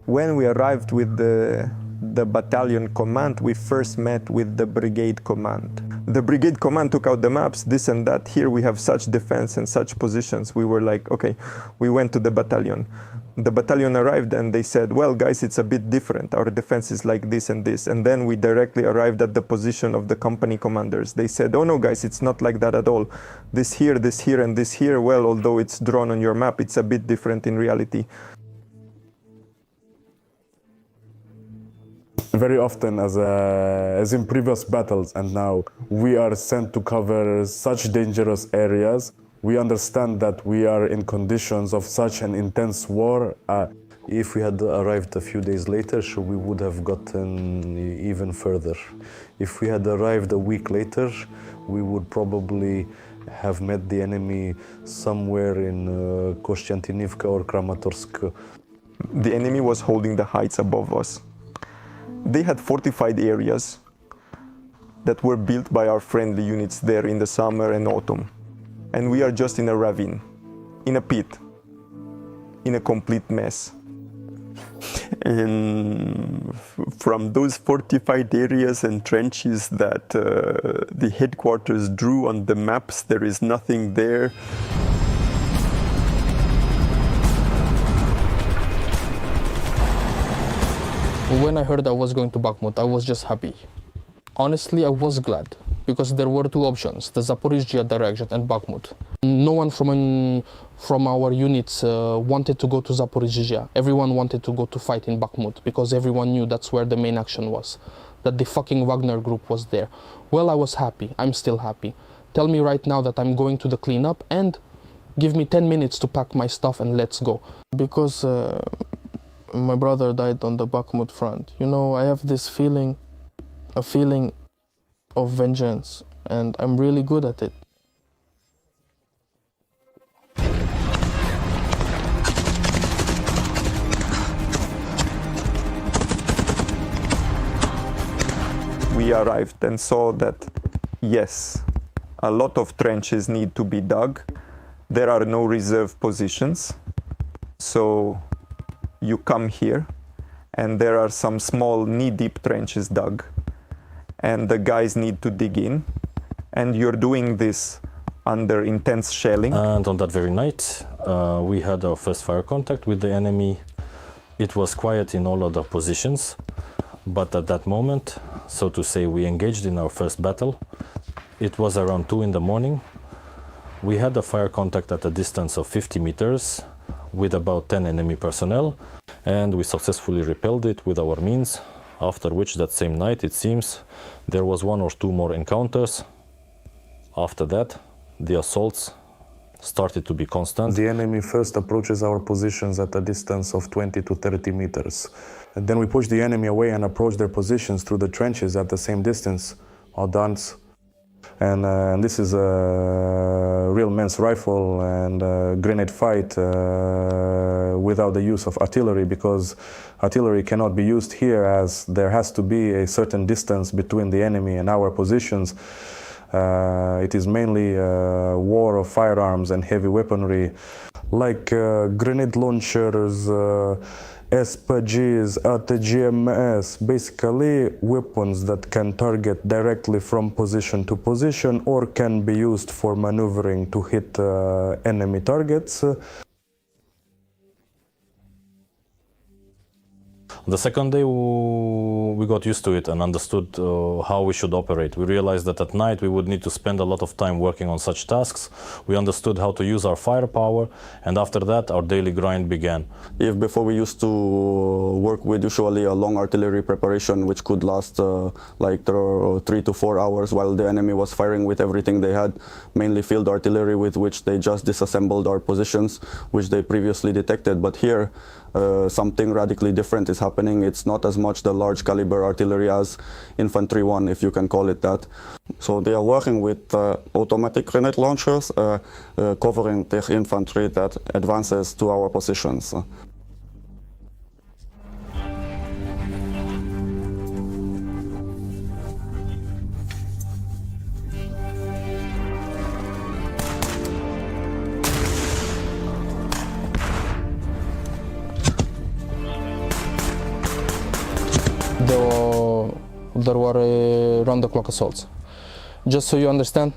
When we arrived with the battalion command, we first met with the brigade command. The brigade command took out the maps, this and that. Here we have such defense and such positions. We were like, okay, we went to the battalion. The battalion arrived and they said, well, guys, it's a bit different. Our defense is like this and this. And then we directly arrived at the position of the company commanders. They said, oh no, guys, it's not like that at all. This here, and this here, well, although it's drawn on your map, it's a bit different in reality. Very often, as in previous battles and now, we are sent to cover such dangerous areas. We understand that we are in conditions of such an intense war. If we had arrived a few days later, we would have gotten even further. If we had arrived a week later, we would probably have met the enemy somewhere in Kostiantynivka or Kramatorsk. The enemy was holding the heights above us. They had fortified areas that were built by our friendly units there in the summer and autumn. And we are just in a ravine, in a pit, in a complete mess. And from those fortified areas and trenches that the headquarters drew on the maps, there is nothing there. When I heard I was going to Bakhmut, I was just happy. Honestly, I was glad, because there were two options, the Zaporizhzhia direction and Bakhmut. No one from our units wanted to go to Zaporizhzhia. Everyone wanted to go to fight in Bakhmut, because everyone knew that's where the main action was, that the fucking Wagner group was there. Well, I was happy. I'm still happy. Tell me right now that I'm going to the cleanup and give me 10 minutes to pack my stuff and let's go. Because my brother died on the Bakhmut front. You know, I have this feeling, a feeling of vengeance, and I'm really good at it. We arrived and saw that, yes, a lot of trenches need to be dug. There are no reserve positions. So you come here and there are some small knee-deep trenches dug. And the guys need to dig in. And you're doing this under intense shelling. And on that very night, we had our first fire contact with the enemy. It was quiet in all other positions. But at that moment, so to say, we engaged in our first battle. It was around 2 in the morning. We had a fire contact at a distance of 50 meters with about 10 enemy personnel, and we successfully repelled it with our means, after which that same night, it seems, there was 1 or 2 more encounters. After that, the assaults started to be constant. The enemy first approaches our positions at a distance of 20 to 30 meters. And then we push the enemy away and approach their positions through the trenches at the same distance, au dance. And this is a real men's rifle and grenade fight without the use of artillery, because artillery cannot be used here, as there has to be a certain distance between the enemy and our positions. It is mainly a war of firearms and heavy weaponry, like grenade launchers, SPGs, ATGMS, basically weapons that can target directly from position to position or can be used for maneuvering to hit enemy targets. The second day we got used to it and understood how we should operate. We realized that at night we would need to spend a lot of time working on such tasks. We understood how to use our firepower, and after that our daily grind began. If before we used to work with usually a long artillery preparation which could last like 3 to 4 hours while the enemy was firing with everything they had, mainly field artillery with which they just disassembled our positions which they previously detected. But here something radically different is happening. happening. It's not as much the large caliber artillery as Infantry 1, if you can call it that. So they are working with automatic grenade launchers, covering the infantry that advances to our positions. There were round-the-clock assaults. Just so you understand,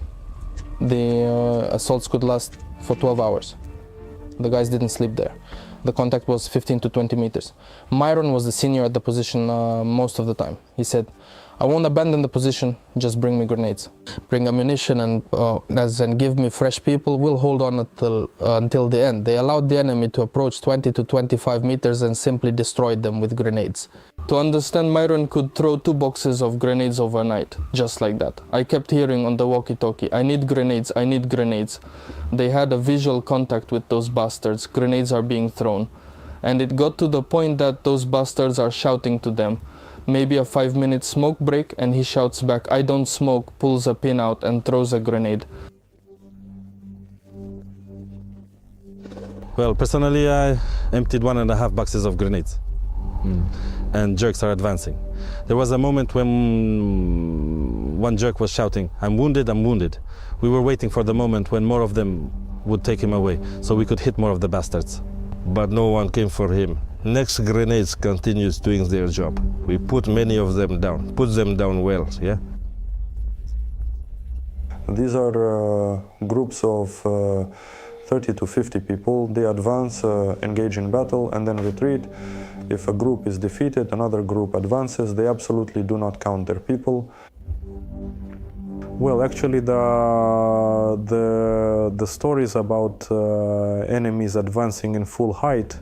the assaults could last for 12 hours. The guys didn't sleep there. The contact was 15 to 20 meters. Myron was the senior at the position most of the time. He said, "I won't abandon the position, just bring me grenades. Bring ammunition and give me fresh people. We'll hold on until the end." They allowed the enemy to approach 20 to 25 meters and simply destroyed them with grenades. To understand, Myron could throw 2 boxes of grenades overnight, just like that. I kept hearing on the walkie-talkie, "I need grenades, I need grenades." They had a visual contact with those bastards. Grenades are being thrown. And it got to the point that those bastards are shouting to them. Maybe a 5-minute smoke break, and he shouts back, "I don't smoke," pulls a pin out and throws a grenade. Well, personally, I emptied 1.5 boxes of grenades. And jerks are advancing. There was a moment when one jerk was shouting, "I'm wounded, I'm wounded." We were waiting for the moment when more of them would take him away, so we could hit more of the bastards. But no one came for him. Next grenades continues doing their job. We put many of them down, put them down well, yeah? These are groups of 30 to 50 people. They advance, engage in battle, and then retreat. If a group is defeated, another group advances. They absolutely do not count their people. Well, actually, the stories about enemies advancing in full height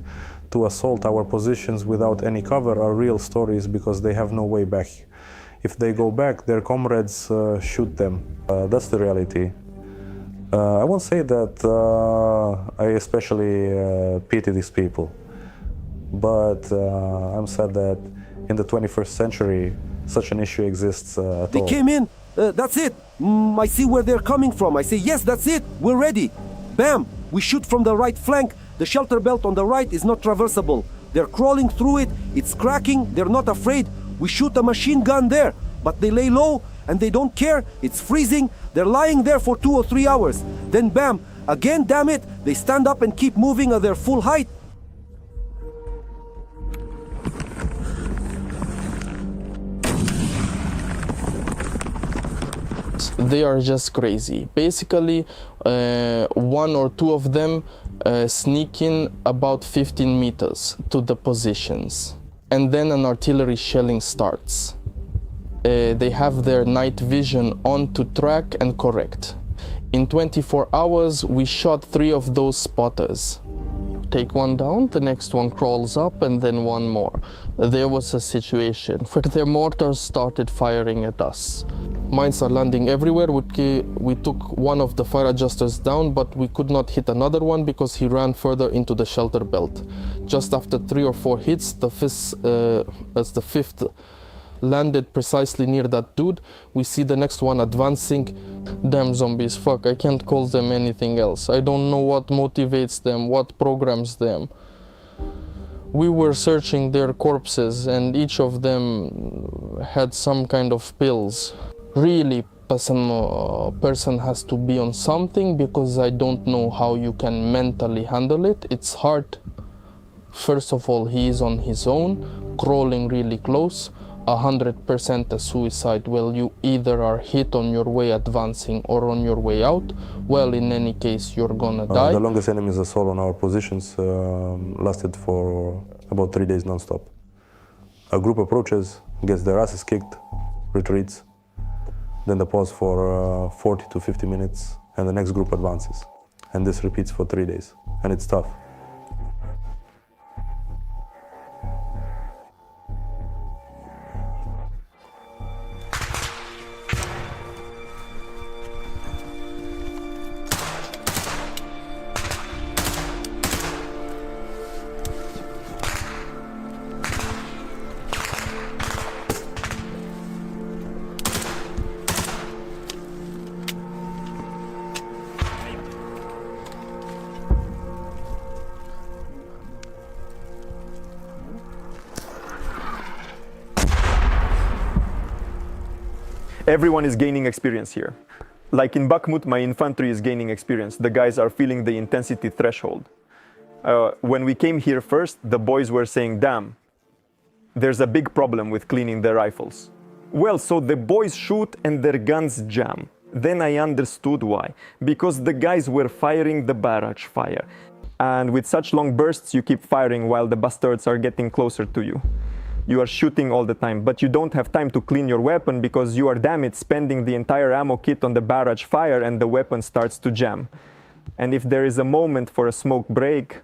to assault our positions without any cover are real stories, because they have no way back. If they go back, their comrades shoot them. That's the reality. I won't say that I especially pity these people, but I'm sad that in the 21st century such an issue exists at all. They came in, that's it. I see where they're coming from. I say, yes, that's it, we're ready. Bam, we shoot from the right flank. The shelter belt on the right is not traversable. They're crawling through it, it's cracking, they're not afraid. We shoot a machine gun there, but they lay low and they don't care. It's freezing, they're lying there for 2 or 3 hours. Then bam, again, damn it, they stand up and keep moving at their full height. They are just crazy. Basically, 1 or 2 of them sneak in about 15 meters to the positions, and then an artillery shelling starts. They have their night vision on to track and correct. In 24 hours, we shot 3 of those spotters. Take one down, the next one crawls up, and then one more. There was a situation where their mortars started firing at us. Mines are landing everywhere. We took one of the fire adjusters down, but we could not hit another one because he ran further into the shelter belt. Just after 3 or 4 hits, the fifth landed precisely near that dude. We see the next one advancing. Damn zombies, fuck, I can't call them anything else. I don't know what motivates them, what programs them. We were searching their corpses and each of them had some kind of pills. Really, person has to be on something, because I don't know how you can mentally handle it. It's hard. First of all, he is on his own, crawling really close. 100% a suicide. Well, you either are hit on your way advancing or on your way out. Well, in any case, you're gonna die. The longest enemy's assault on our positions lasted for about 3 days non-stop. A group approaches, gets their asses kicked, retreats, then they pause for 40 to 50 minutes, and the next group advances. And this repeats for 3 days, and it's tough. Everyone is gaining experience here. Like in Bakhmut, my infantry is gaining experience. The guys are feeling the intensity threshold. When we came here first, the boys were saying, damn, there's a big problem with cleaning the rifles. Well, so the boys shoot and their guns jam. Then I understood why. Because the guys were firing the barrage fire. And with such long bursts, you keep firing while the bastards are getting closer to you. You are shooting all the time, but you don't have time to clean your weapon because you are, damn it, spending the entire ammo kit on the barrage fire and the weapon starts to jam. And if there is a moment for a smoke break,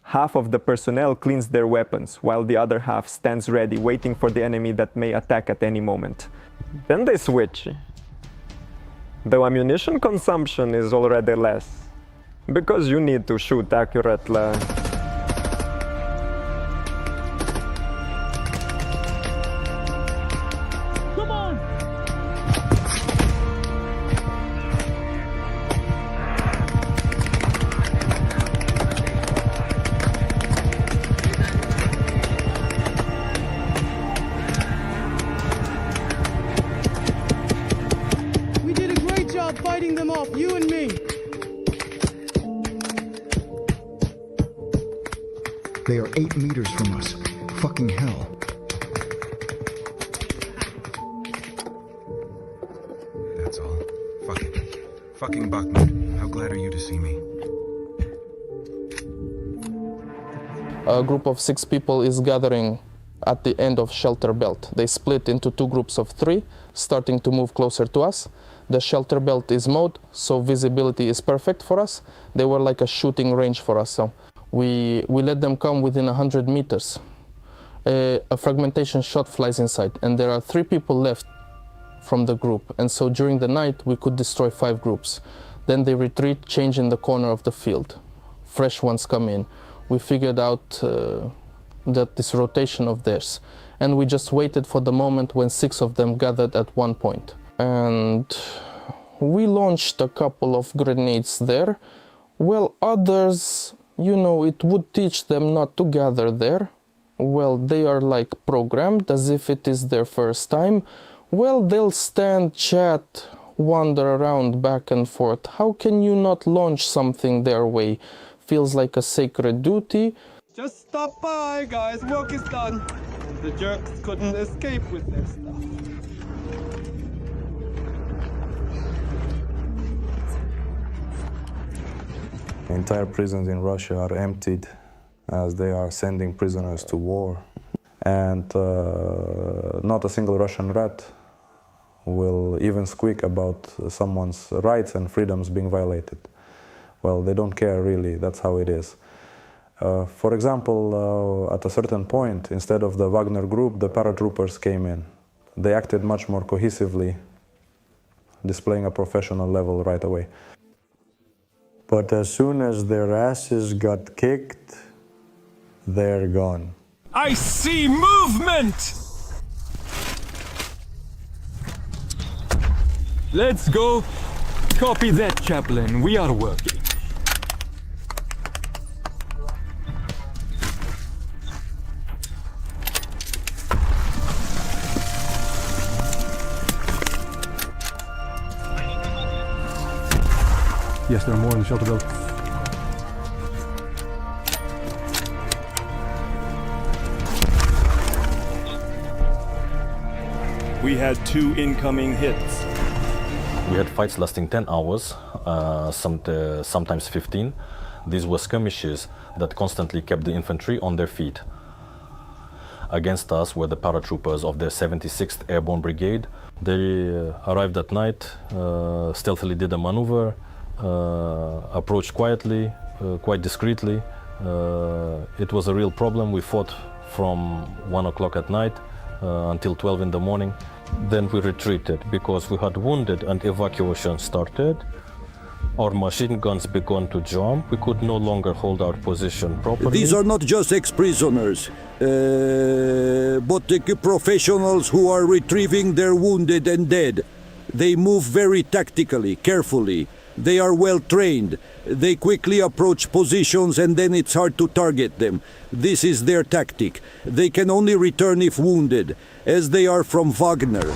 half of the personnel cleans their weapons, while the other half stands ready, waiting for the enemy that may attack at any moment. Then they switch. The ammunition consumption is already less, because you need to shoot accurately. Fighting them off, you and me. They are 8 meters from us. Fucking hell. That's all. Fuck it. Fucking Bakhmut. How glad are you to see me? A group of 6 people is gathering at the end of shelter belt. They split into 2 groups of 3, starting to move closer to us. The shelter belt is mowed, so visibility is perfect for us. They were like a shooting range for us, so we let them come within 100 meters. A fragmentation shot flies inside, and there are 3 people left from the group, and so during the night we could destroy 5 groups. Then they retreat, change in the corner of the field. Fresh ones come in. We figured out that this rotation of theirs, and we just waited for the moment when 6 of them gathered at one point. And we launched a couple of grenades there. Well, others, you know, it would teach them not to gather there. Well, they are like programmed as if it is their first time. Well, they'll stand, chat, wander around back and forth. How can you not launch something their way? Feels like a sacred duty. Just stop by, guys. Work is done. The jerks couldn't escape with their stuff. Entire prisons in Russia are emptied as they are sending prisoners to war. And not a single Russian rat will even squeak about someone's rights and freedoms being violated. Well, they don't care really, that's how it is. For example, at a certain point, instead of the Wagner group, the paratroopers came in. They acted much more cohesively, displaying a professional level right away. But as soon as their asses got kicked, they're gone. I see movement! Let's go. Copy that, Chaplain. We are working. Yes, there are more in the shelter belt. We had 2 incoming hits. We had fights lasting 10 hours, sometimes 15. These were skirmishes that constantly kept the infantry on their feet. Against us were the paratroopers of the 76th Airborne Brigade. They arrived at night, stealthily did a maneuver, approached quietly, quite discreetly. It was a real problem. We fought from 1 o'clock at night until 12 in the morning. Then we retreated because we had wounded and evacuation started. Our machine guns began to jam. We could no longer hold our position properly. These are not just ex-prisoners, but the professionals who are retrieving their wounded and dead. They move very tactically, carefully. They are well trained. They quickly approach positions and then it's hard to target them. This is their tactic. They can only return if wounded, as they are from Wagner.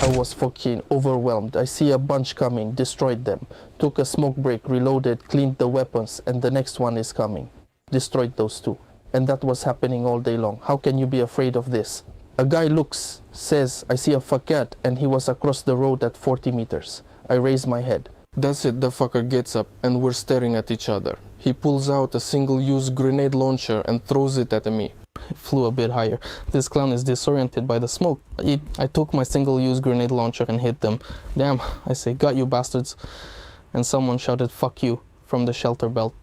I was fucking overwhelmed. I see a bunch coming, destroyed them. Took a smoke break, reloaded, cleaned the weapons, and the next one is coming. Destroyed those two. And that was happening all day long. How can you be afraid of this? A guy looks, says, I see a fuckette, and he was across the road at 40 meters. I raise my head. That's it, the fucker gets up, and we're staring at each other. He pulls out a single-use grenade launcher and throws it at me. It flew a bit higher. This clown is disoriented by the smoke. I took my single-use grenade launcher and hit them. Damn, I say, got you bastards. And someone shouted, fuck you, from the shelter belt.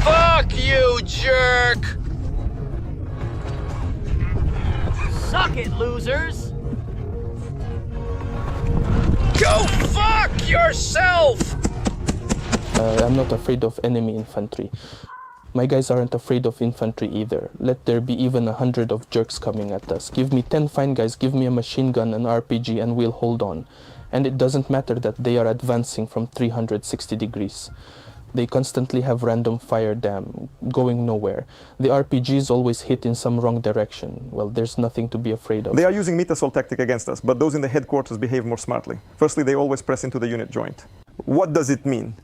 Fuck you, jerk! Suck it, losers! Go fuck yourself! I'm not afraid of enemy infantry. My guys aren't afraid of infantry either. Let there be even 100 of jerks coming at us. Give me 10 fine guys, give me a machine gun, an RPG, and we'll hold on. And it doesn't matter that they are advancing from 360 degrees. They constantly have random fire going nowhere. The RPGs always hit in some wrong direction. Well, there's nothing to be afraid of. They are using meat assault tactic against us, but those in the headquarters behave more smartly. Firstly, they always press into the unit joint. What does it mean?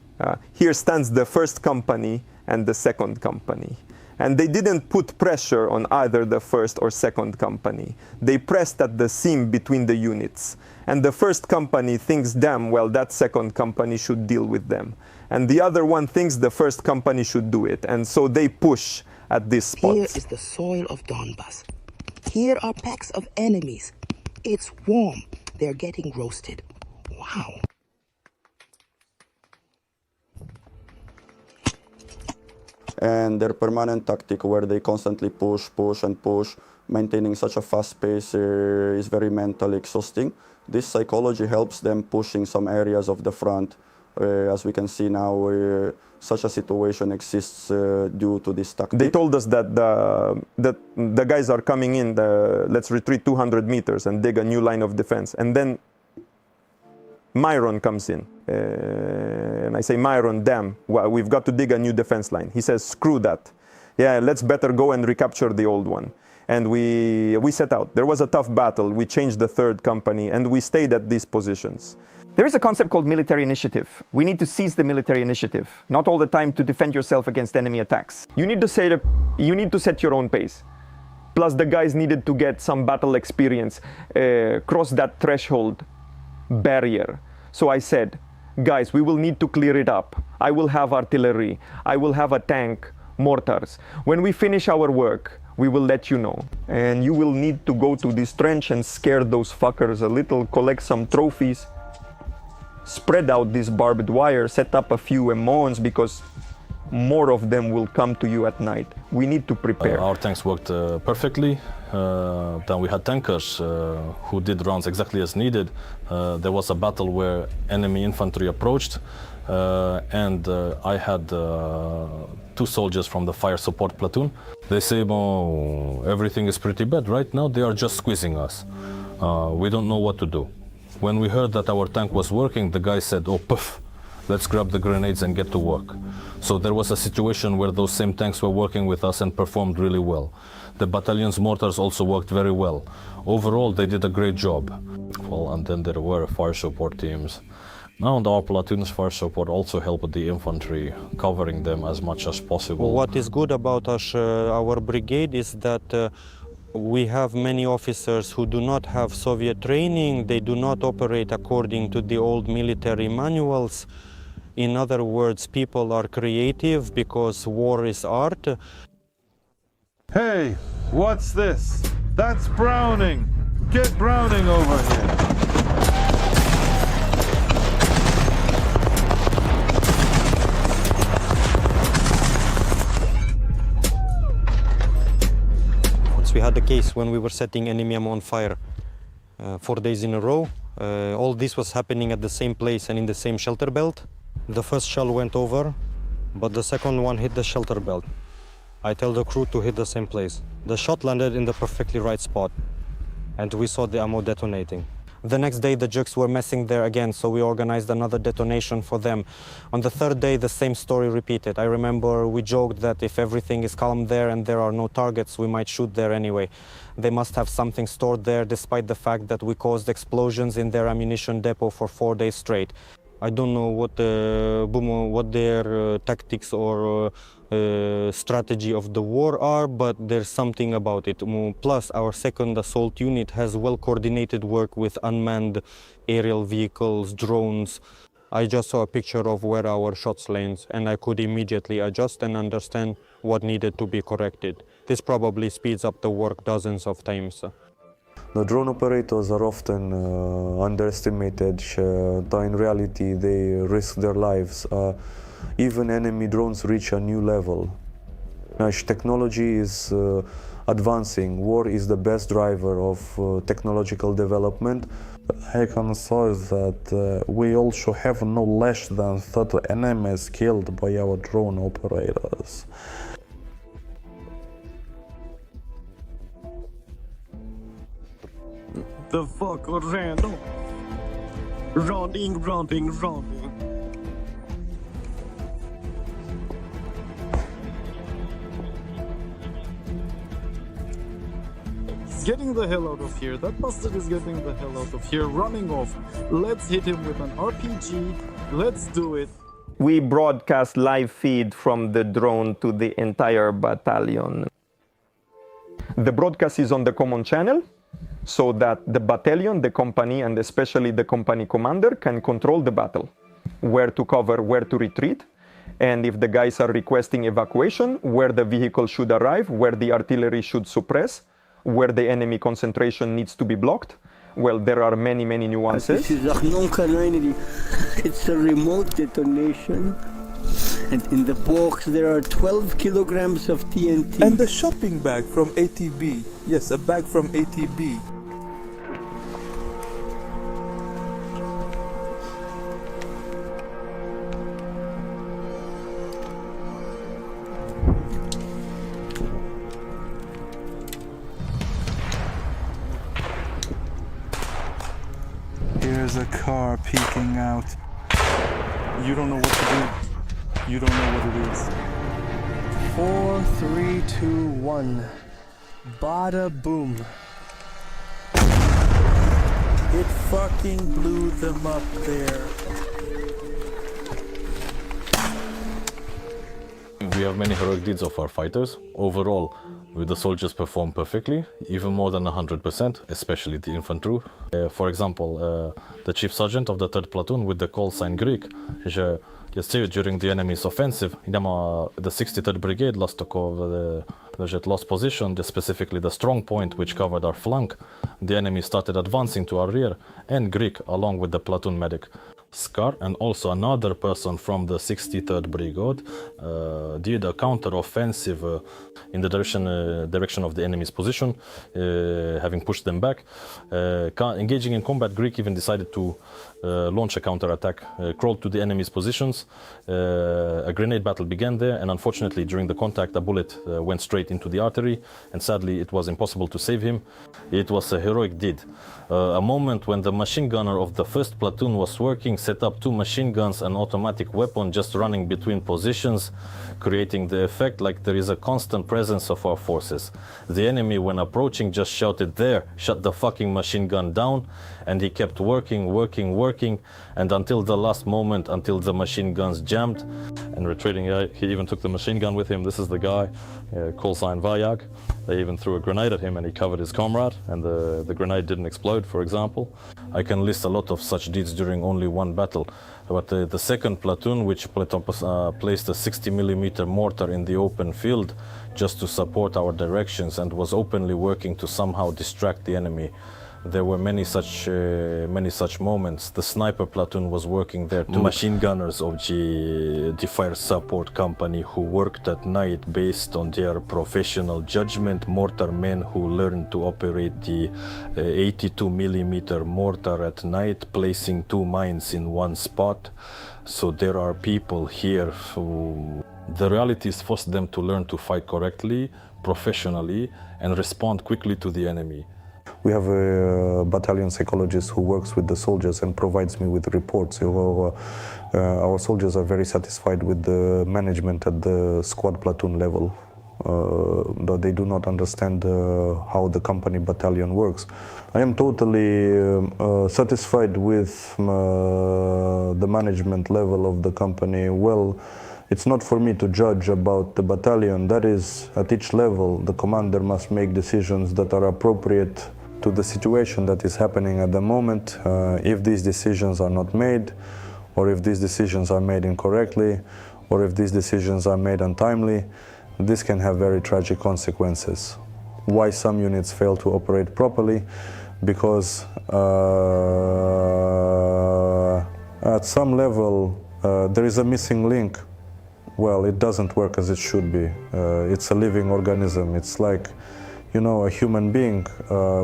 Here stands the first company and the second company. And they didn't put pressure on either the first or second company. They pressed at the seam between the units. And the first company thinks, damn, well, that second company should deal with them. And the other one thinks the first company should do it. And so they push at this spot. Here is the soil of Donbass. Here are packs of enemies. It's warm. They're getting roasted. Wow. And their permanent tactic where they constantly push, maintaining such a fast pace is very mentally exhausting. This psychology helps them pushing some areas of the front. As we can see now, such a situation exists due to this tactic. They told us that the guys are coming in, let's retreat 200 meters and dig a new line of defense. And then Myron comes in. And I say, Myron, damn, well, we've got to dig a new defense line. He says, screw that. Yeah, let's better go and recapture the old one. And we set out. There was a tough battle. We changed the third company and we stayed at these positions. There is a concept called military initiative. We need to seize the military initiative, not all the time to defend yourself against enemy attacks. You need to set your own pace. Plus the guys needed to get some battle experience, cross that threshold barrier. So I said, guys, we will need to clear it up. I will have artillery. I will have a tank, mortars. When we finish our work, we will let you know. And you will need to go to this trench and scare those fuckers a little, collect some trophies, spread out this barbed wire, set up a few M1s because more of them will come to you at night. We need to prepare. Our tanks worked perfectly. Then we had tankers who did rounds exactly as needed. There was a battle where enemy infantry approached and I had 2 soldiers from the fire support platoon. They say, oh, everything is pretty bad. Right now they are just squeezing us. We don't know what to do. When we heard that our tank was working, the guy said, oh, puff, let's grab the grenades and get to work. So there was a situation where those same tanks were working with us and performed really well. The battalion's mortars also worked very well. Overall, they did a great job. Well, and then there were fire support teams. Now our platoon's fire support also helped the infantry, covering them as much as possible. What is good about our brigade is that we have many officers who do not have Soviet training. They do not operate according to the old military manuals. In other words, people are creative because war is art. Hey, what's this? That's Browning. Get Browning over here. We had a case when we were setting enemy ammo on fire 4 days in a row. All this was happening at the same place and in the same shelter belt. The first shell went over, but the second one hit the shelter belt. I tell the crew to hit the same place. The shot landed in the perfectly right spot, and we saw the ammo detonating. The next day the Jerks were messing there again, so we organized another detonation for them. On the third day the same story repeated. I remember we joked that if everything is calm there and there are no targets, we might shoot there anyway. They must have something stored there, despite the fact that we caused explosions in their ammunition depot for 4 days straight. I don't know what their tactics or strategy of the war are, but there's something about it. Plus, our second assault unit has well-coordinated work with unmanned aerial vehicles, drones. I just saw a picture of where our shots lanes, and I could immediately adjust and understand what needed to be corrected. This probably speeds up the work dozens of times. The drone operators are often underestimated, though in reality they risk their lives. Even enemy drones reach a new level. As technology is advancing, war is the best driver of technological development. I can say that we also have no less than 30 enemies killed by our drone operators. The fuck, Randall? Rounding. Getting the hell out of here. That bastard is getting the hell out of here, running off. Let's hit him with an RPG. Let's do it. We broadcast live feed from the drone to the entire battalion. The broadcast is on the common channel, so that the battalion, the company, and especially the company commander can control the battle, where to cover, where to retreat, and if the guys are requesting evacuation, where the vehicle should arrive, where the artillery should suppress, where the enemy concentration needs to be blocked. Well, there are many nuances. This is it's a remote detonation. And in the box there are 12 kilograms of TNT. And the shopping bag from ATB. Yes, a bag from ATB. Here's a car peeking out. You don't know what to do. You don't know what it is. 4, 3, 2, 1. Bada boom. It fucking blew them up there. We have many heroic deeds of our fighters. Overall, the soldiers perform perfectly, even more than 100%, especially the infantry. For example, the chief sergeant of the 3rd platoon with the call sign Greek, during the enemy's offensive, the 63rd Brigade lost position, specifically the strong point which covered our flank. The enemy started advancing to our rear, and Greek, along with the platoon medic, Scar, and also another person from the 63rd Brigade, did a counter-offensive in the direction of the enemy's position, having pushed them back. Engaging in combat, Greek even decided to launch a counter-attack, crawled to the enemy's positions. A grenade battle began there, and unfortunately during the contact a bullet went straight into the artery, and sadly it was impossible to save him. It was a heroic deed. A moment when the machine gunner of the 1st platoon was working, set up 2 machine guns and automatic weapon just running between positions, creating the effect like there is a constant presence of our forces. The enemy, when approaching, just shouted, "There, shut the fucking machine gun down," and he kept working, and until the last moment, until the machine guns jammed and retreating. He even took the machine gun with him. This is the guy, call sign Vajag. They even threw a grenade at him and he covered his comrade, and the grenade didn't explode, for example. I can list a lot of such deeds during only one battle, but the 2nd platoon, which placed a 60mm mortar in the open field just to support our directions and was openly working to somehow distract the enemy. There were many such moments. The sniper platoon was working there too. Machine gunners of the fire support company who worked at night based on their professional judgment. Mortar men who learned to operate the 82mm mortar at night, placing 2 mines in one spot. So there are people here who the realities forced them to learn to fight correctly, professionally, and respond quickly to the enemy. We have a battalion psychologist who works with the soldiers and provides me with reports. Our soldiers are very satisfied with the management at the squad platoon level. Though they do not understand how the company battalion works. I am totally satisfied with the management level of the company. Well, it's not for me to judge about the battalion. That is, at each level, the commander must make decisions that are appropriate to the situation that is happening at the moment. If these decisions are not made, or if these decisions are made incorrectly, or if these decisions are made untimely, this can have very tragic consequences. Why some units fail to operate properly? Because at some level there is a missing link. Well, it doesn't work as it should be. It's a living organism. It's like, you know, a human being.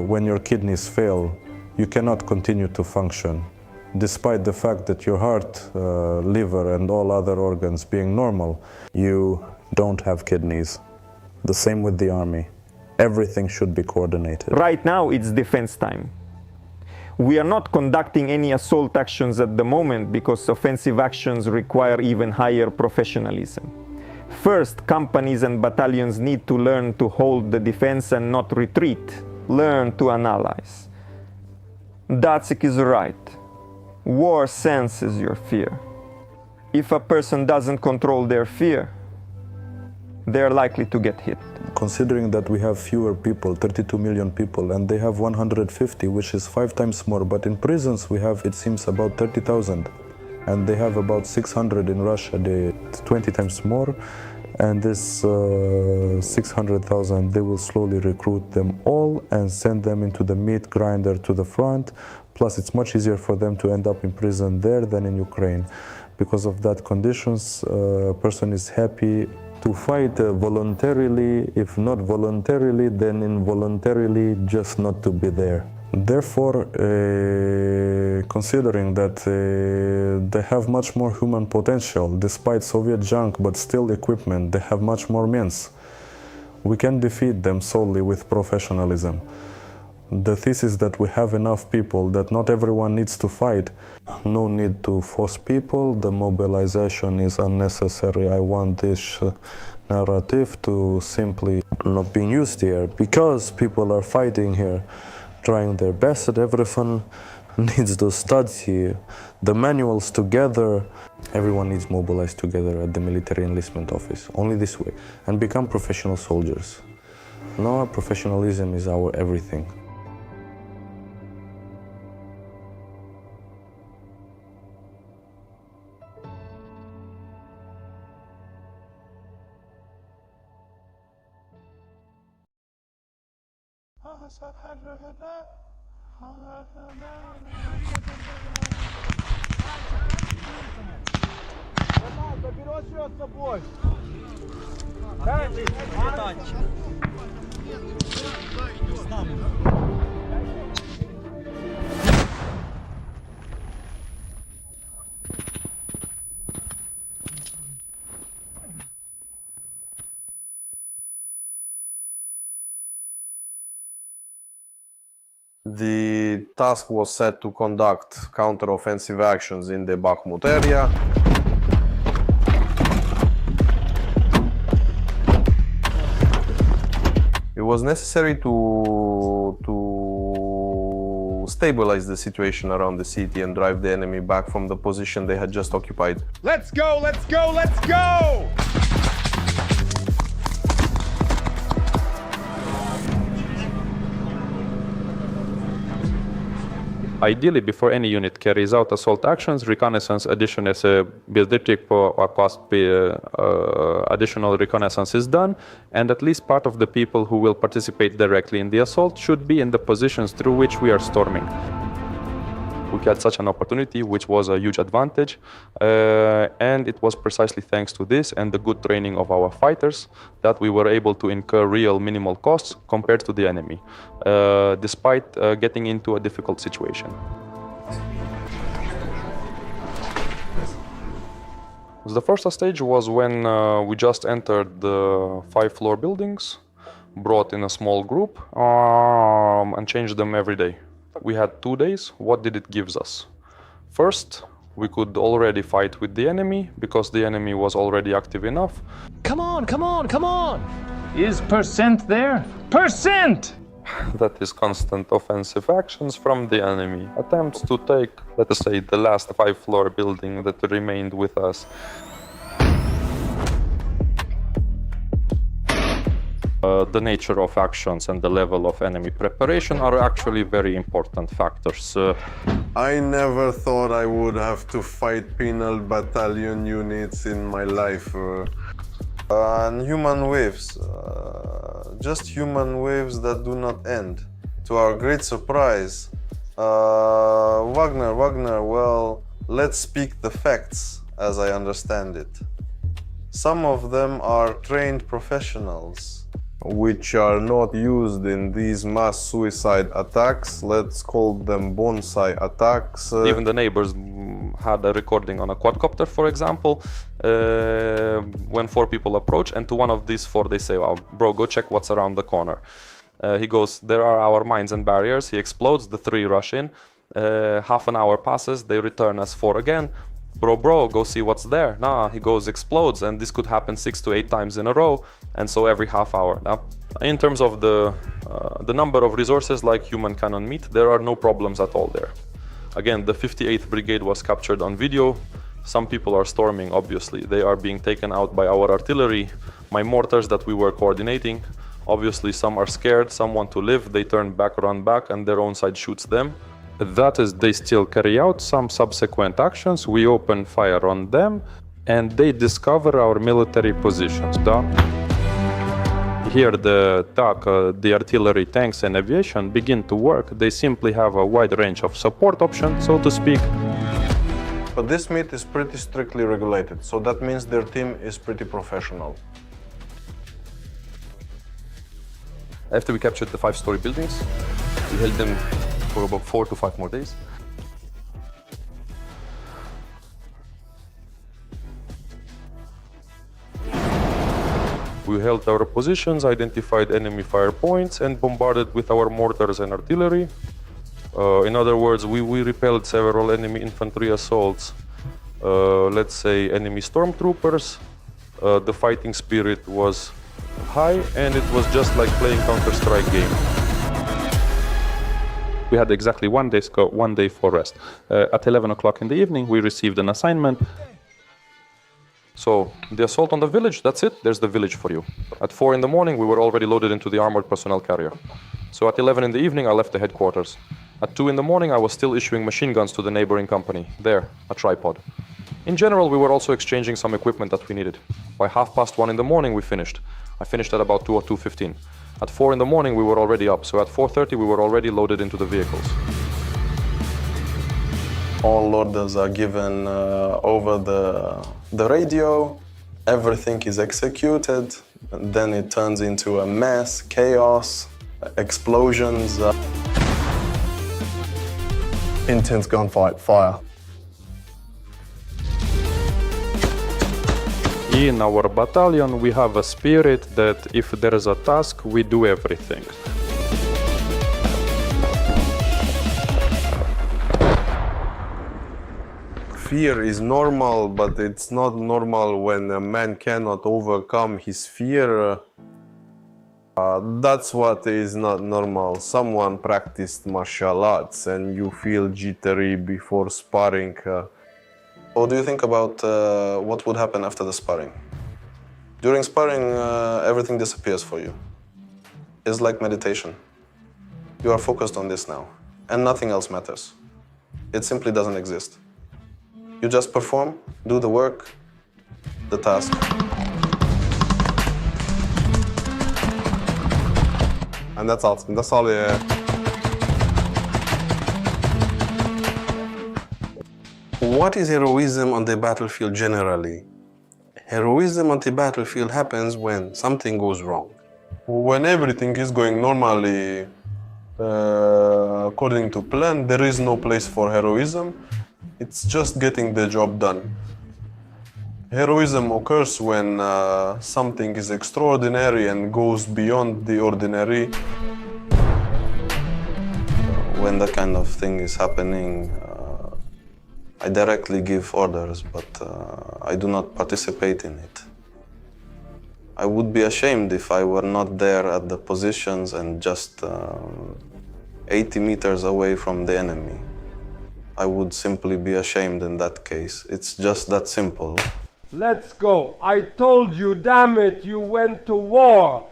When your kidneys fail, you cannot continue to function. Despite the fact that your heart, liver and all other organs being normal, you don't have kidneys. The same with the army. Everything should be coordinated. Right now it's defense time. We are not conducting any assault actions at the moment because offensive actions require even higher professionalism. First, companies and battalions need to learn to hold the defense and not retreat. Learn to analyze. Datsik is right. War senses your fear. If a person doesn't control their fear, they're likely to get hit. Considering that we have fewer people, 32 million people, and they have 150, which is 5 times more, but in prisons we have, it seems, about 30,000, and they have about 600 in Russia. It's 20 times more, and this 600,000, they will slowly recruit them all and send them into the meat grinder to the front. Plus, it's much easier for them to end up in prison there than in Ukraine. Because of that conditions, a person is happy to fight voluntarily, if not voluntarily, then involuntarily, just not to be there. Therefore, considering that they have much more human potential, despite Soviet junk, but still equipment, they have much more means. We can defeat them solely with professionalism. The thesis that we have enough people, that not everyone needs to fight. No need to force people, the mobilization is unnecessary. I want this narrative to simply not be used here, because people are fighting here, trying their best, and everyone needs to study the manuals together. Everyone needs mobilized together at the military enlistment office, only this way, and become professional soldiers. No, professionalism is our everything. Берет с собой. The task was set to conduct counter-offensive actions in the Bakhmut area. It was necessary to stabilize the situation around the city and drive the enemy back from the position they had just occupied. Let's go, let's go, let's go! Ideally, before any unit carries out assault actions, reconnaissance additional additional reconnaissance is done, and at least part of the people who will participate directly in the assault should be in the positions through which we are storming. We got such an opportunity, which was a huge advantage, and it was precisely thanks to this and the good training of our fighters that we were able to incur real minimal costs compared to the enemy, despite getting into a difficult situation. The first stage was when we just entered the 5-floor buildings. brought in a small group and changed them every day. We had 2 days. What did it give us? First, we could already fight with the enemy because the enemy was already active enough. Come on, come on, come on! Is percent there? Percent! That is constant offensive actions from the enemy. Attempts to take, let us say, the last 5-floor building that remained with us. The nature of actions and the level of enemy preparation are actually very important factors. I never thought I would have to fight penal battalion units in my life. And human waves, just human waves that do not end. To our great surprise, Wagner, well, let's speak the facts as I understand it. Some of them are trained professionals, which are not used in these mass suicide attacks. Let's call them bonsai attacks. Even the neighbors had a recording on a quadcopter, for example, when 4 people approach, and to one of these 4 they say, "Oh, bro, go check what's around the corner." He goes, "There are our mines and barriers." He explodes, the 3 rush in. Half an hour passes, they return as 4 again. Bro, go see what's there. Nah, he goes, explodes, and this could happen 6 to 8 times in a row, and so every half hour. Now, in terms of the number of resources like human cannot meet, there are no problems at all there. Again, the 58th Brigade was captured on video. Some people are storming, obviously. They are being taken out by our artillery, my mortars that we were coordinating. Obviously, some are scared, some want to live, they turn back, run back, and their own side shoots them. That is, they still carry out some subsequent actions. We open fire on them, and they discover our military positions. Here the TAC, the artillery, tanks, and aviation begin to work. They simply have a wide range of support options, so to speak. But this meet is pretty strictly regulated, so that means their team is pretty professional. After we captured the 5-story buildings, we held them for about 4 to 5 more days. We held our positions, identified enemy fire points, and bombarded with our mortars and artillery. In other words, we repelled several enemy infantry assaults. Let's say enemy stormtroopers. The fighting spirit was high, and it was just like playing Counter-Strike game. We had exactly 1 day for rest. At 11 o'clock in the evening, we received an assignment. So the assault on the village, that's it, there's the village for you. At 4 in the morning, we were already loaded into the armored personnel carrier. So at 11 in the evening, I left the headquarters. At 2 in the morning, I was still issuing machine guns to the neighboring company. There, a tripod. In general, we were also exchanging some equipment that we needed. By 1:30 in the morning, we finished. I finished at about 2 or 2:15. At 4 in the morning, we were already up, so at 4:30 we were already loaded into the vehicles. All orders are given over the radio, everything is executed, and then it turns into a mess, chaos, explosions. Intense gunfight, fire. In our battalion, we have a spirit that if there is a task, we do everything. Fear is normal, but it's not normal when a man cannot overcome his fear. That's what is not normal. Someone practiced martial arts and you feel jittery before sparring. What do you think about what would happen after the sparring? During sparring, everything disappears for you. It's like meditation. You are focused on this now, and nothing else matters. It simply doesn't exist. You just perform, do the work, the task. And that's all. That's all. Yeah. What is heroism on the battlefield generally? Heroism on the battlefield happens when something goes wrong. When everything is going normally according to plan, there is no place for heroism. It's just getting the job done. Heroism occurs when something is extraordinary and goes beyond the ordinary. When that kind of thing is happening, I directly give orders, but I do not participate in it. I would be ashamed if I were not there at the positions and just 80 meters away from the enemy. I would simply be ashamed in that case. It's just that simple. Let's go. I told you, damn it, you went to war.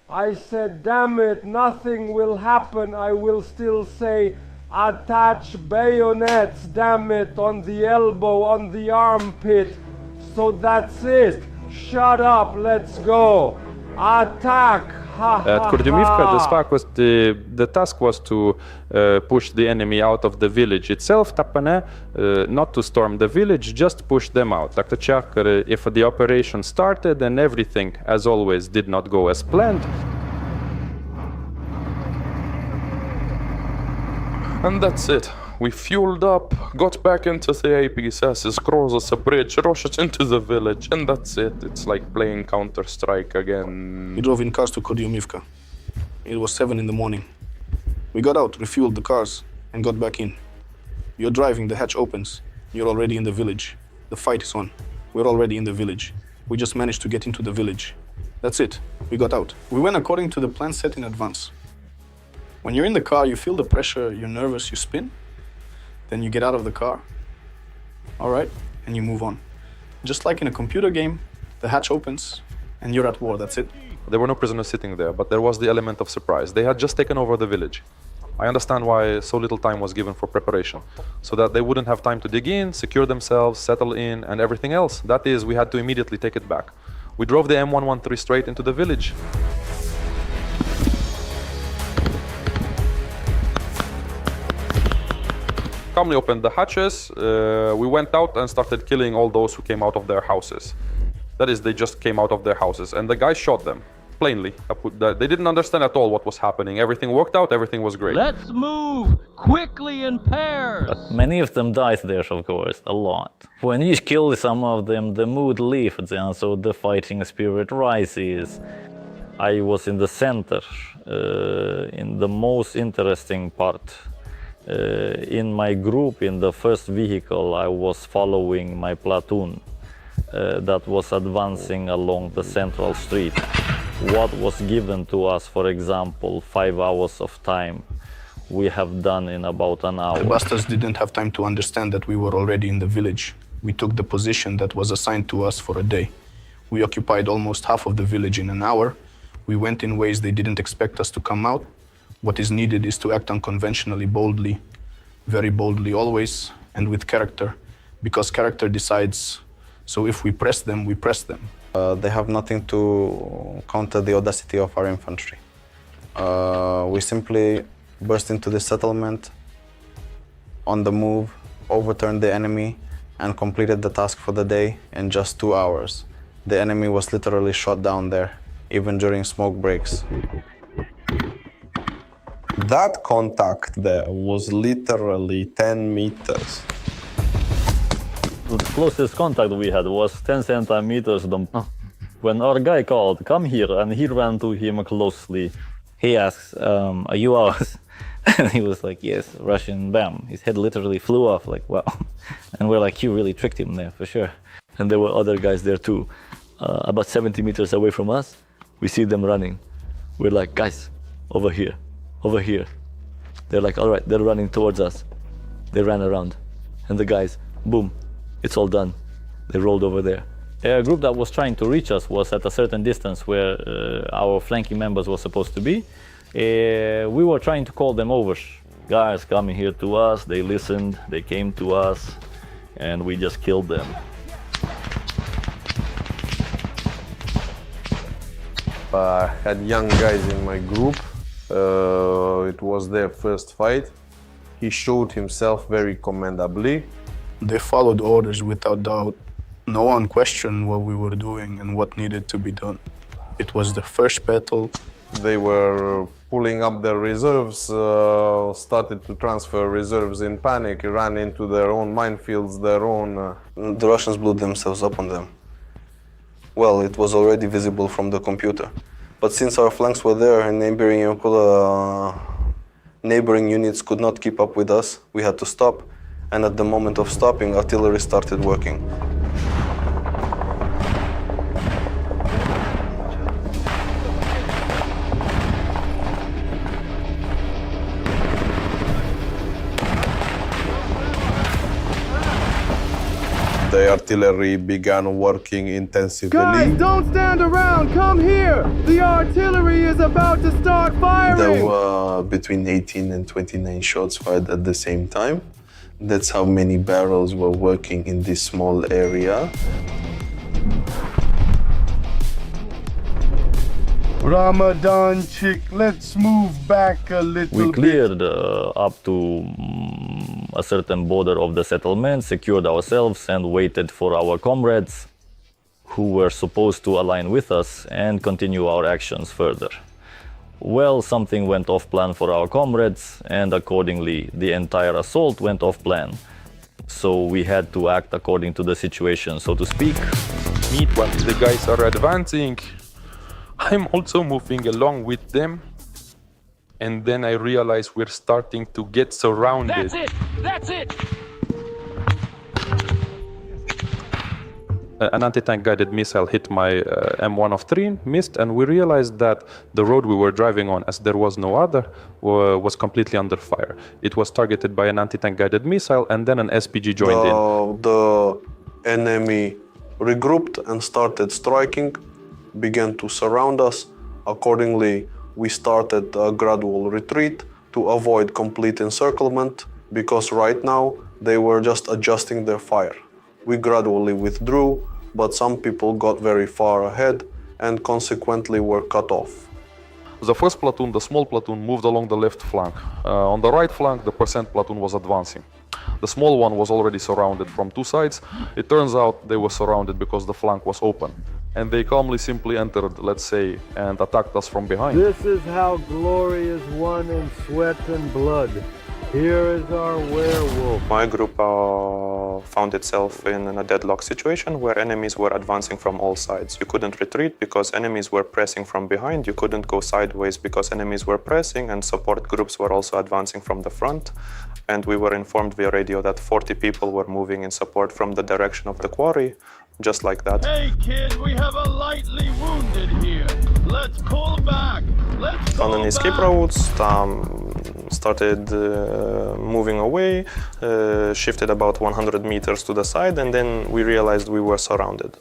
I said, damn it, nothing will happen. I will still say, attach bayonets, damn it, on the elbow, on the armpit. So that's it. Shut up, let's go. Attack. At Kurdymivka, the task was to push the enemy out of the village itself, Tapane, not to storm the village, just push them out. If the operation started and everything, as always, did not go as planned. And that's it. We fueled up, got back into the APSS, crossed a bridge, rushed into the village, and that's it. It's like playing Counter-Strike again. We drove in cars to Kurdymivka. It was 7 in the morning. We got out, refueled the cars, and got back in. You're driving, the hatch opens. You're already in the village. The fight is on. We're already in the village. We just managed to get into the village. That's it. We got out. We went according to the plan set in advance. When you're in the car, you feel the pressure, you're nervous, you spin. Then you get out of the car, all right, and you move on. Just like in a computer game, the hatch opens and you're at war, that's it. There were no prisoners sitting there, but there was the element of surprise. They had just taken over the village. I understand why so little time was given for preparation, so that they wouldn't have time to dig in, secure themselves, settle in, and everything else. That is, we had to immediately take it back. We drove the M113 straight into the village. Calmly opened the hatches, we went out and started killing all those who came out of their houses. That is, they just came out of their houses, and the guys shot them, plainly. They didn't understand at all what was happening. Everything worked out, everything was great. Let's move quickly in pairs. But many of them died there, of course, a lot. When you kill some of them, the mood lifts, and so the fighting spirit rises. I was in the center, in the most interesting part. In my group, in the first vehicle, I was following my platoon that was advancing along the central street. What was given to us, for example, 5 hours of time, we have done in about an hour. The bastards didn't have time to understand that we were already in the village. We took the position that was assigned to us for a day. We occupied almost half of the village in an hour. We went in ways they didn't expect us to come out. What is needed is to act unconventionally, boldly, very boldly always, and with character, because character decides. So if we press them, we press them. They have nothing to counter the audacity of our infantry. We simply burst into the settlement, on the move, overturned the enemy, and completed the task for the day in just 2 hours. The enemy was literally shot down there, even during smoke breaks. That contact there was literally 10 meters. The closest contact we had was 10 centimeters. When our guy called, come here, and he ran to him closely. He asks, are you ours? And he was like, yes, Russian, bam. His head literally flew off, like, wow. And we're like, you really tricked him there, for sure. And there were other guys there too. About 70 meters away from us, we see them running. We're like, guys, over here. Over here. They're like, all right, they're running towards us. They ran around. And the guys, boom, it's all done. They rolled over there. A group that was trying to reach us was at a certain distance where our flanking members were supposed to be. We were trying to call them over. Guys coming here to us, they listened, they came to us, and we just killed them. I had young guys in my group. It was their first fight. He showed himself very commendably. They followed orders without doubt. No one questioned what we were doing and what needed to be done. It was the first battle. They were pulling up their reserves, started to transfer reserves in panic, ran into their own minefields, their own... The Russians blew themselves up on them. Well, it was already visible from the computer. But since our flanks were there and neighboring units could not keep up with us, we had to stop. And at the moment of stopping, artillery started working. The artillery began working intensively. Guys, don't stand around! Come here! The artillery is about to start firing! There were between 18 and 29 shots fired at the same time. That's how many barrels were working in this small area. Ramadan chick, let's move back a little We bit. cleared up to a certain border of the settlement, secured ourselves and waited for our comrades who were supposed to align with us and continue our actions further. Well, something went off plan for our comrades, and accordingly the entire assault went off plan. So we had to act according to the situation, so to speak. When the guys are advancing, I'm also moving along with them, and then I realize we're starting to get surrounded. That's it! That's it! An anti-tank guided missile hit my M103, missed, and we realized that the road we were driving on, as there was no other, was completely under fire. It was targeted by an anti-tank guided missile, and then an SPG joined in. The enemy regrouped and started striking, began to surround us. Accordingly, we started a gradual retreat to avoid complete encirclement, because right now they were just adjusting their fire. We gradually withdrew, but some people got very far ahead and consequently were cut off. The first platoon, the small platoon, moved along the left flank. On the right flank, the percent platoon was advancing. The small one was already surrounded from two sides. It turns out they were surrounded because the flank was open. And they calmly simply entered, let's say, and attacked us from behind. This is how glory is won in sweat and blood. Here is our werewolf. My group found itself in a deadlock situation where enemies were advancing from all sides. You couldn't retreat because enemies were pressing from behind. You couldn't go sideways because enemies were pressing, and support groups were also advancing from the front. And we were informed via radio that 40 people were moving in support from the direction of the quarry, just like that. Hey kid, we have a lightly wounded here. Let's pull back. Let's On an escape route, started moving away, shifted about 100 meters to the side, and then we realized we were surrounded.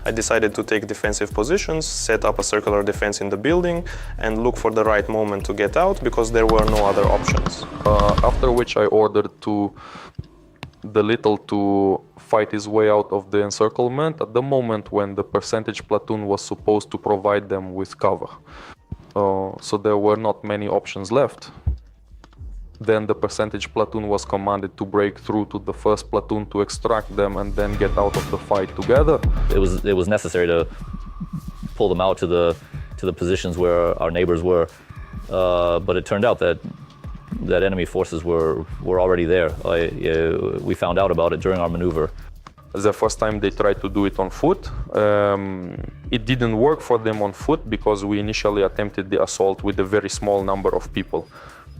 I decided to take defensive positions, set up a circular defense in the building, and look for the right moment to get out, because there were no other options. After which I ordered the little to fight his way out of the encirclement at the moment when the percentage platoon was supposed to provide them with cover. So there were not many options left. Then the percentage platoon was commanded to break through to the first platoon to extract them and then get out of the fight together. It was necessary to pull them out to the positions where our neighbors were, but it turned out that enemy forces were already there. We found out about it during our maneuver. The first time they tried to do it on foot, it didn't work for them on foot because we initially attempted the assault with a very small number of people.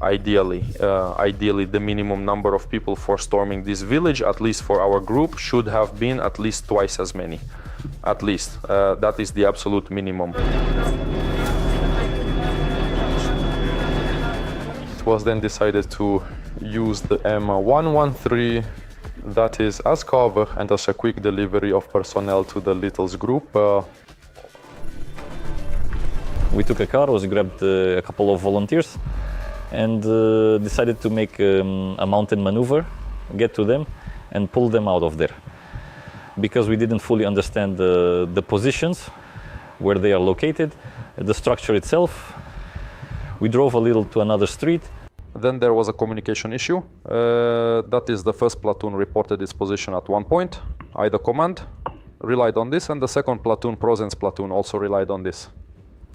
Ideally, the minimum number of people for storming this village, at least for our group, should have been at least twice as many. At least. That is the absolute minimum. It was then decided to use the M113, that is as cover and as a quick delivery of personnel to the Littles group. We took a car, we grabbed a couple of volunteers, and decided to make a mountain maneuver, get to them, and pull them out of there. Because we didn't fully understand the positions, where they are located, the structure itself. We drove a little to another street. Then there was a communication issue. That is, the first platoon reported its position at one point. I, the command, relied on this, and the second platoon, Prozen's platoon, also relied on this.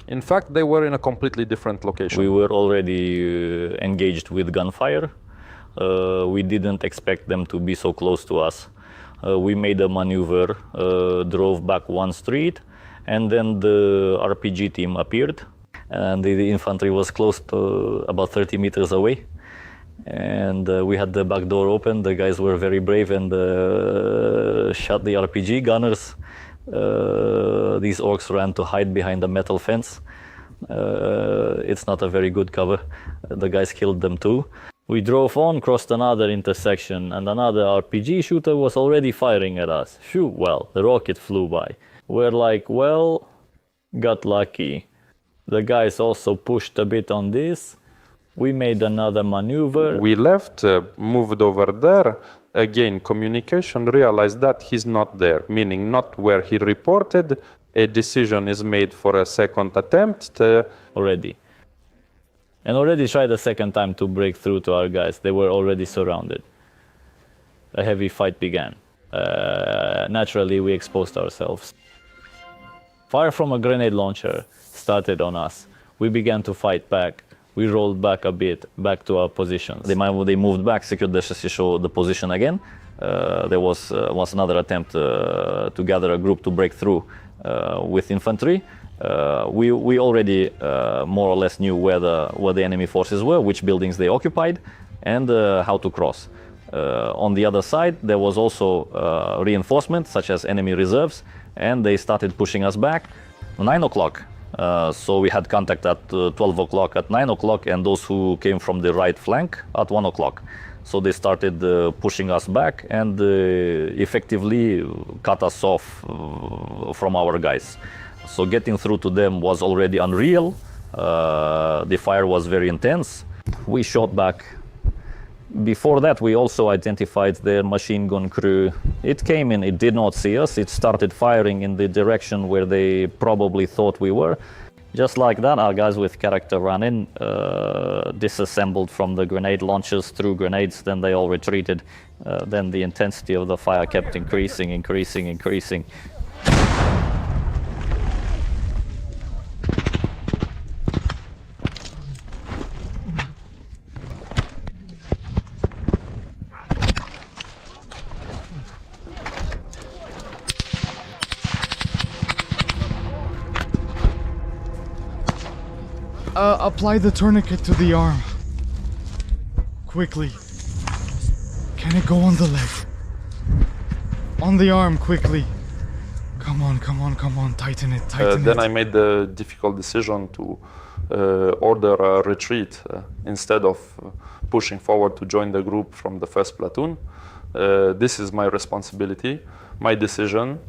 In fact, they were in a completely different location. We were already engaged with gunfire. We didn't expect them to be so close to us. We made a maneuver, drove back one street, and then the RPG team appeared, and the infantry was close to about 30 meters away. And we had the back door open. The guys were very brave and shot the RPG gunners. These orcs ran to hide behind a metal fence. It's not a very good cover. The guys killed them too. We drove on, crossed another intersection, and another RPG shooter was already firing at us. Phew, well, the rocket flew by. We're like, well, got lucky. The guys also pushed a bit on this. We made another maneuver. We left, moved over there. Again, communication realized that he's not there, meaning not where he reported. A decision is made for a second attempt. Already. And already tried a second time to break through to our guys. They were already surrounded. A heavy fight began. Naturally, we exposed ourselves. Fire from a grenade launcher started on us. We began to fight back. We rolled back a bit, back to our positions. They moved back, secured the position again. There was another attempt to gather a group to break through with infantry. We already more or less knew where the enemy forces were, which buildings they occupied, and how to cross. On the other side, there was also reinforcement, such as enemy reserves, and they started pushing us back. 9 o'clock. So we had contact at 12 o'clock, at 9 o'clock, and those who came from the right flank at 1 o'clock. So they started pushing us back and effectively cut us off from our guys. So getting through to them was already unreal. The fire was very intense. We shot back. Before that, we also identified their machine gun crew. It came in, it did not see us. It started firing in the direction where they probably thought we were. Just like that, our guys with character ran in, disassembled from the grenade launchers, threw grenades, then they all retreated. Then the intensity of the fire kept increasing. Apply the tourniquet to the arm. Quickly. Can it go on the leg? On the arm, quickly. Come on, tighten it, Then I made the difficult decision to order a retreat instead of pushing forward to join the group from the first platoon. This is my responsibility, my decision.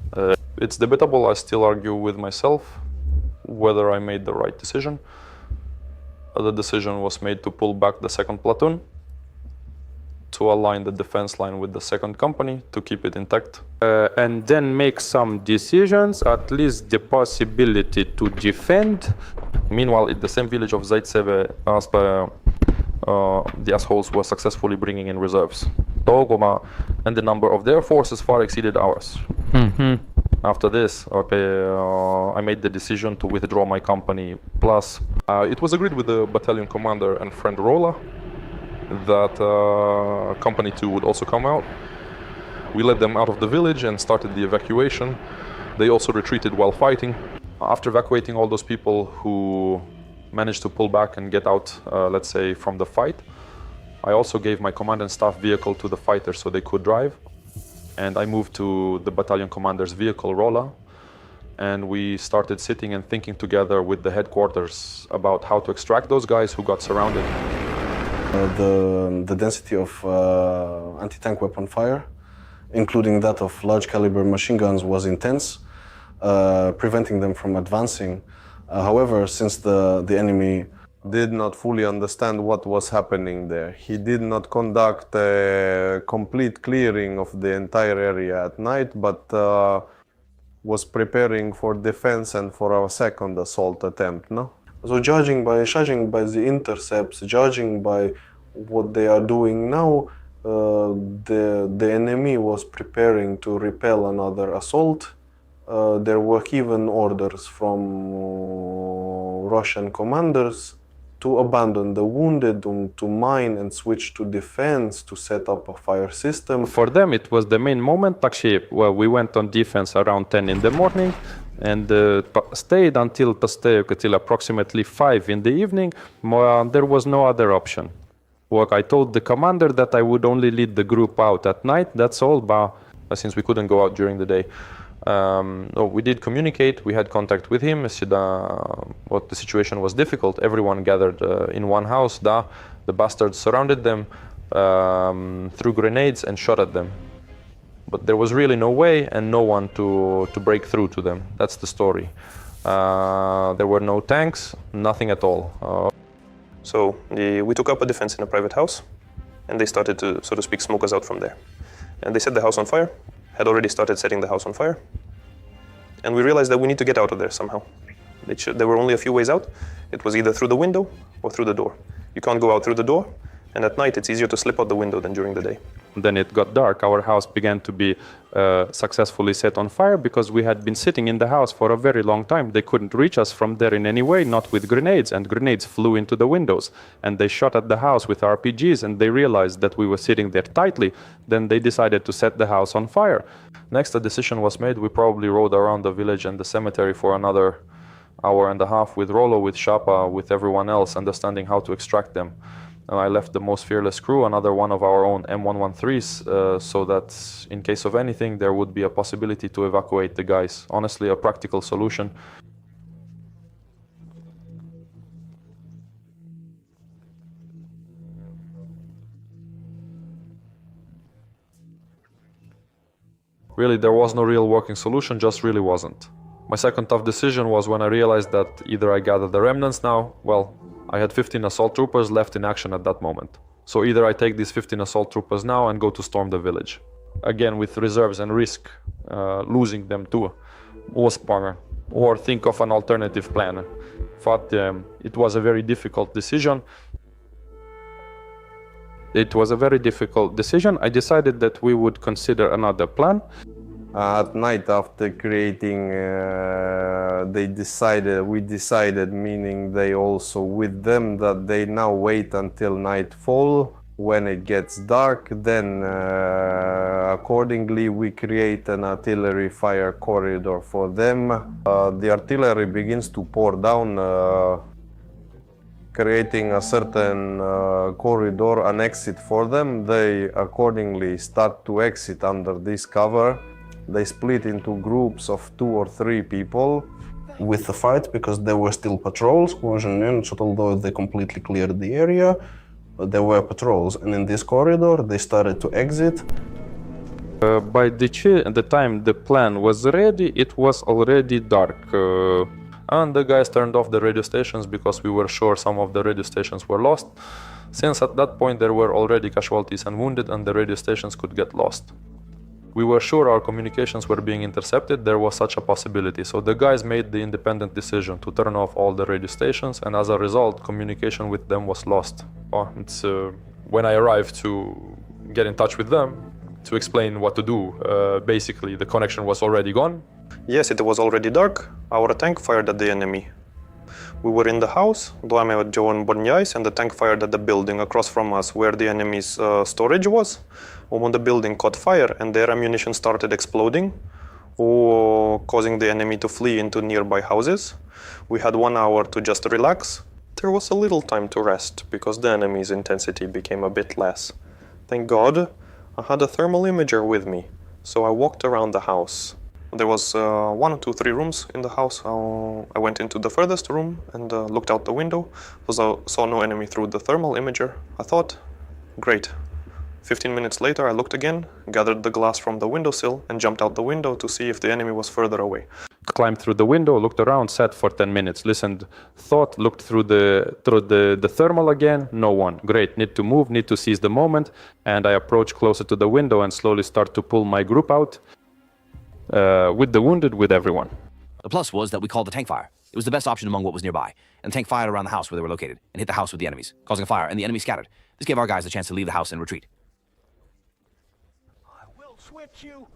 It's debatable. I still argue with myself whether I made the right decision. The decision was made to pull back the second platoon, to align the defense line with the second company, to keep it intact. And then make some decisions, at least the possibility to defend. Meanwhile, in the same village of Zaitseve, the assholes were successfully bringing in reserves. Togoma and the number of their forces far exceeded ours. After this, I made the decision to withdraw my company. Plus, it was agreed with the battalion commander and friend Rola that Company 2 would also come out. We led them out of the village and started the evacuation. They also retreated while fighting. After evacuating all those people who managed to pull back and get out, let's say, from the fight, I also gave my command and staff vehicle to the fighters so they could drive. And I moved to the battalion commander's vehicle, Rola, and we started sitting and thinking together with the headquarters about how to extract those guys who got surrounded. The density of anti-tank weapon fire, including that of large caliber machine guns, was intense, preventing them from advancing. However, since the enemy did not fully understand what was happening there, he did not conduct a complete clearing of the entire area at night, but was preparing for defense and for our second assault attempt, no? So judging by the intercepts, judging by what they are doing now, the enemy was preparing to repel another assault. There were given orders from Russian commanders to abandon the wounded, to mine and switch to defense, to set up a fire system. For them, it was the main moment. Actually, well, we went on defense around 10 in the morning and stayed until approximately 5 in the evening. There was no other option. Well, I told the commander that I would only lead the group out at night, that's all, but since we couldn't go out during the day. We did communicate, we had contact with him, what the situation was difficult. Everyone gathered in one house, the bastards surrounded them, threw grenades and shot at them. But there was really no way and no one to break through to them. That's the story. There were no tanks, nothing at all. So we took up a defense in a private house, and they started to, so to speak, smoke us out from there. And they set the house on fire, had already started setting the house on fire. And we realized that we need to get out of there somehow. There were only a few ways out. It was either through the window or through the door. You can't go out through the door, and at night it's easier to slip out the window than during the day. Then it got dark. Our house began to be successfully set on fire because we had been sitting in the house for a very long time. They couldn't reach us from there in any way, not with grenades, and grenades flew into the windows. And they shot at the house with RPGs, and they realized that we were sitting there tightly. Then they decided to set the house on fire. Next, a decision was made. We probably rode around the village and the cemetery for another hour and a half with Rolo, with Shapa, with everyone else, understanding how to extract them. And I left the most fearless crew, another one of our own M113s, so that in case of anything, there would be a possibility to evacuate the guys. Honestly, a practical solution. Really, there was no real working solution, just really wasn't. My second tough decision was when I realized that either I gather the remnants now, well, I had 15 assault troopers left in action at that moment. So either I take these 15 assault troopers now and go to storm the village. Again, with reserves and risk losing them to Ospar, or think of an alternative plan. But it was a very difficult decision. It was a very difficult decision. I decided that we would consider another plan. At night, after creating, we decided, meaning they also with them, that they now wait until nightfall. When it gets dark, then accordingly we create an artillery fire corridor for them. The artillery begins to pour down, creating a certain corridor, an exit for them. They accordingly start to exit under this cover. They split into groups of 2 or 3 people. With the fight, because there were still patrols, although they completely cleared the area, there were patrols. And in this corridor, they started to exit. By the time the plan was ready, it was already dark. And the guys turned off the radio stations because we were sure some of the radio stations were lost. Since at that point there were already casualties and wounded, and the radio stations could get lost. We were sure our communications were being intercepted, there was such a possibility. So the guys made the independent decision to turn off all the radio stations, and as a result, communication with them was lost. When I arrived to get in touch with them, to explain what to do, basically the connection was already gone. Yes, it was already dark. Our tank fired at the enemy. We were in the house, and the tank fired at the building across from us where the enemy's storage was. When the building caught fire and their ammunition started exploding, causing the enemy to flee into nearby houses. We had 1 hour to just relax. There was a little time to rest because the enemy's intensity became a bit less. Thank God, I had a thermal imager with me, so I walked around the house. There was 1, 2, 3 rooms in the house. I went into the furthest room and looked out the window. Saw no enemy through the thermal imager. I thought, great. 15 minutes later, I looked again, gathered the glass from the windowsill, and jumped out the window to see if the enemy was further away. Climbed through the window, looked around, sat for 10 minutes, listened, thought, looked through the thermal again, no one. Great, need to move, need to seize the moment, and I approach closer to the window and slowly start to pull my group out, with the wounded, with everyone. The plus was that we called the tank fire. It was the best option among what was nearby, and the tank fired around the house where they were located, and hit the house with the enemies, causing a fire, and the enemy scattered. This gave our guys the chance to leave the house and retreat. Switch you.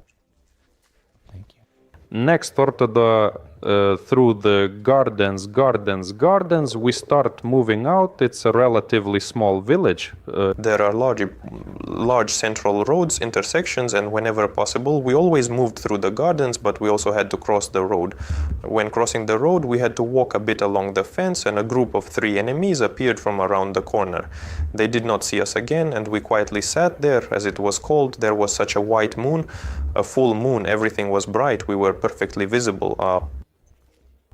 Next door to the through the gardens, we start moving out. It's a relatively small village. There are large central roads, intersections, and whenever possible, we always moved through the gardens, but we also had to cross the road. When crossing the road, we had to walk a bit along the fence, and a group of 3 enemies appeared from around the corner. They did not see us again, and we quietly sat there, as it was cold. There was such a white moon, a full moon, everything was bright, we were perfectly visible.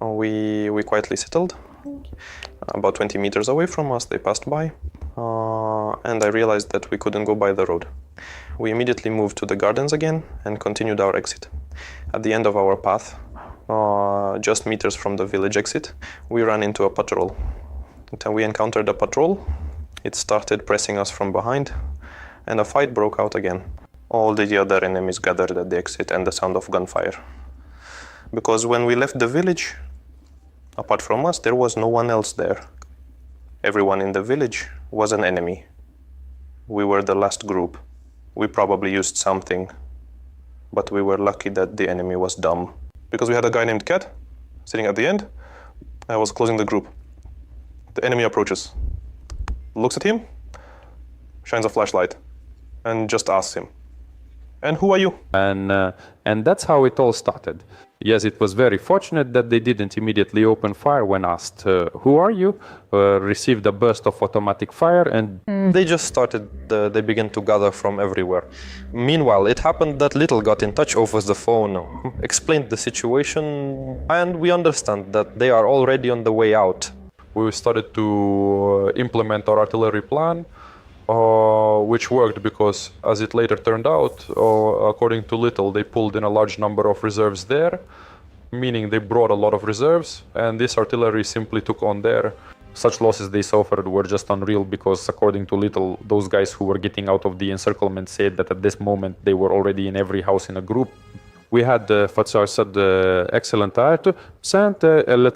We quietly settled. About 20 meters away from us, they passed by, and I realized that we couldn't go by the road. We immediately moved to the gardens again and continued our exit. At the end of our path, just meters from the village exit, we ran into a patrol. Until we encountered a patrol, it started pressing us from behind, and a fight broke out again. All the other enemies gathered at the exit and the sound of gunfire. Because when we left the village, apart from us, there was no one else there. Everyone in the village was an enemy. We were the last group. We probably used something, but we were lucky that the enemy was dumb. Because we had a guy named Cat sitting at the end. I was closing the group. The enemy approaches, looks at him, shines a flashlight, and just asks him, "And who are you?" And that's how it all started. Yes, it was very fortunate that they didn't immediately open fire when asked, "Who are you?" Received a burst of automatic fire, and they just started, they began to gather from everywhere. Meanwhile, it happened that Little got in touch over the phone, explained the situation, and we understand that they are already on the way out. We started to implement our artillery plan, which worked because, as it later turned out, according to Little, they pulled in a large number of reserves there, meaning they brought a lot of reserves, and this artillery simply took on there. Such losses they suffered were just unreal because, according to Little, those guys who were getting out of the encirclement said that at this moment they were already in every house in a group. We had, excellent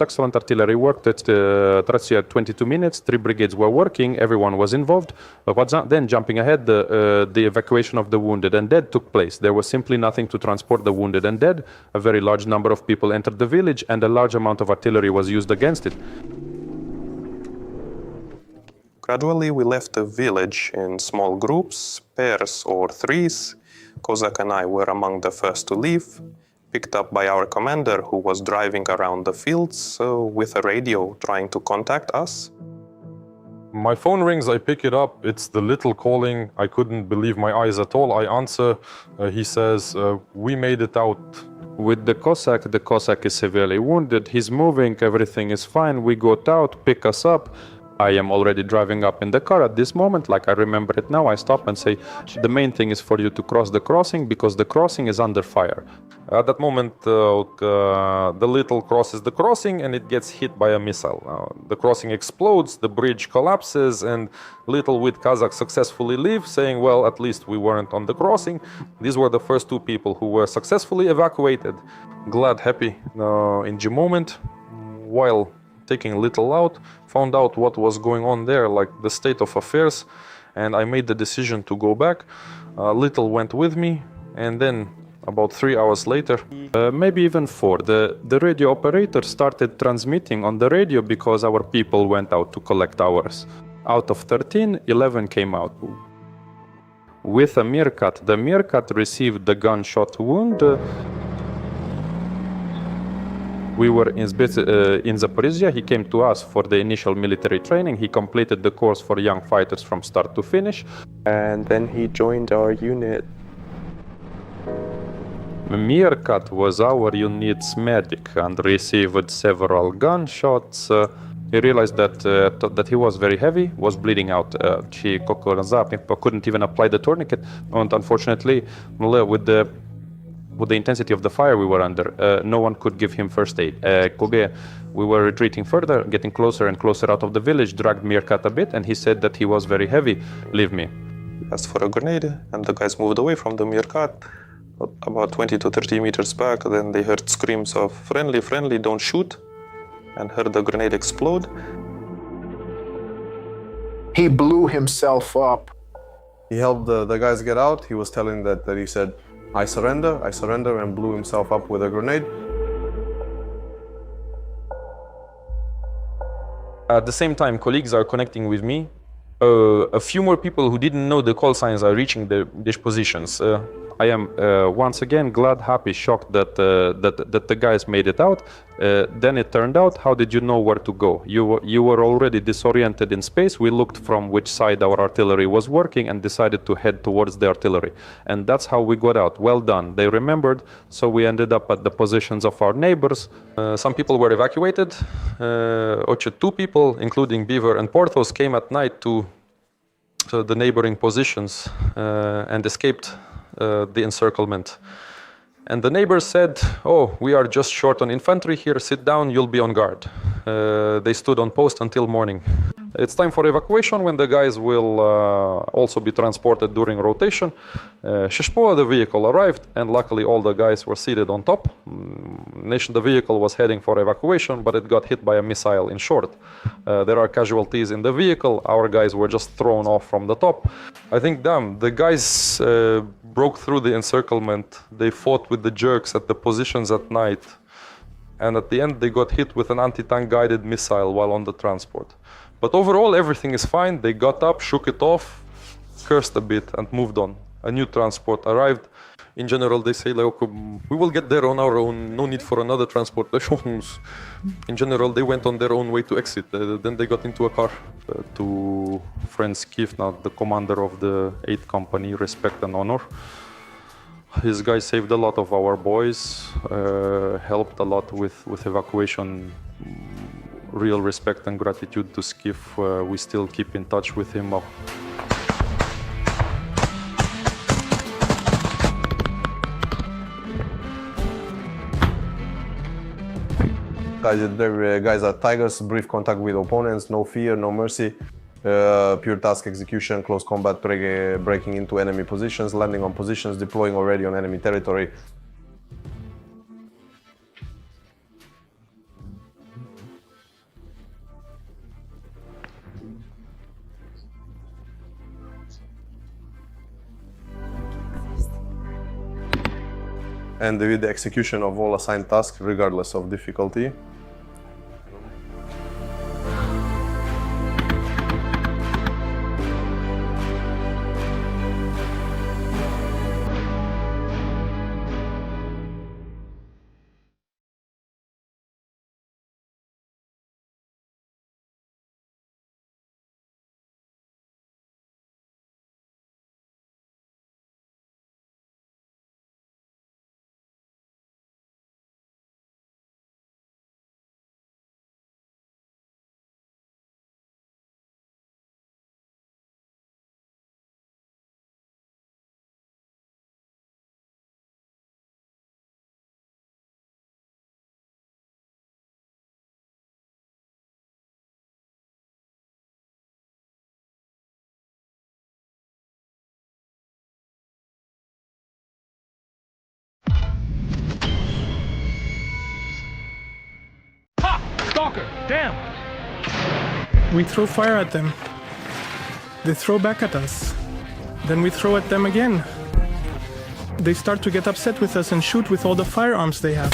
excellent artillery worked at 22 minutes. 3 brigades were working, everyone was involved. But then jumping ahead, the evacuation of the wounded and dead took place. There was simply nothing to transport the wounded and dead. A very large number of people entered the village, and a large amount of artillery was used against it. Gradually, we left the village in small groups, pairs or threes. Kozak and I were among the first to leave, picked up by our commander, who was driving around the fields with a radio trying to contact us. My phone rings, I pick it up, it's the Little calling. I couldn't believe my eyes at all. I answer, he says, "We made it out." With the Cossack is severely wounded, he's moving, everything is fine, we got out, pick us up. I am already driving up in the car at this moment, like I remember it now. I stop and say, "The main thing is for you to cross the crossing because the crossing is under fire." At that moment, the Little crosses the crossing and it gets hit by a missile. The crossing explodes, the bridge collapses, and Little with Kazakh successfully leave, saying, "Well, at least we weren't on the crossing." These were the first 2 people who were successfully evacuated. Glad, happy in the moment, while taking Little out, found out what was going on there, like the state of affairs, and I made the decision to go back. Little went with me, and then about 3 hours later, maybe even 4, the radio operator started transmitting on the radio because our people went out to collect ours. Out of 13, 11 came out. With a Meerkat, the Meerkat received the gunshot wound. We were in Zaporizhia. He came to us for the initial military training. He completed the course for young fighters from start to finish. And then he joined our unit. Meerkat was our unit's medic and received several gunshots. He realized that he was very heavy, was bleeding out. He couldn't even apply the tourniquet. And unfortunately, with the intensity of the fire we were under, no one could give him first aid. We were retreating further, getting closer and closer out of the village, dragged Meerkat a bit, and he said that he was very heavy. "Leave me." He asked for a grenade, and the guys moved away from the Meerkat. About 20 to 30 meters back, then they heard screams of "Friendly, friendly, don't shoot," and heard the grenade explode. He blew himself up. He helped the guys get out. He was telling that he said, I surrender, and blew himself up with a grenade. At the same time, colleagues are connecting with me. A few more people who didn't know the call signs are reaching these positions. I am once again glad, happy, shocked that the guys made it out. Then it turned out, how did you know where to go? You were already disoriented in space. We looked from which side our artillery was working and decided to head towards the artillery. And that's how we got out. Well done. They remembered, so we ended up at the positions of our neighbors. Some people were evacuated. 2 people, including Beaver and Porthos, came at night to the neighboring positions and escaped the encirclement. And the neighbors said, oh, we are just short on infantry here, sit down, you'll be on guard. They stood on post until morning. It's time for evacuation when the guys will also be transported during rotation. Shishpo, the vehicle arrived, and luckily all the guys were seated on top. The vehicle was heading for evacuation, but it got hit by a missile in short. There are casualties in the vehicle. Our guys were just thrown off from the top. I think, damn, the guys broke through the encirclement. They fought with the jerks at the positions at night. And at the end, they got hit with an anti-tank guided missile while on the transport. But overall, everything is fine. They got up, shook it off, cursed a bit, and moved on. A new transport arrived. In general, they say, like, okay, we will get there on our own, no need for another transportation. In general, they went on their own way to exit. Then they got into a car. To Franz Kiefner, the commander of the 8th Company, respect and honor. His guys saved a lot of our boys, helped a lot with evacuation. Real respect and gratitude to Skiff. We still keep in touch with him. Guys are tigers, brief contact with opponents, no fear, no mercy. Pure task execution, close combat, breaking into enemy positions, landing on positions, deploying already on enemy territory. And with the execution of all assigned tasks, regardless of difficulty. Stalker! Damn! We throw fire at them. They throw back at us. Then we throw at them again. They start to get upset with us and shoot with all the firearms they have.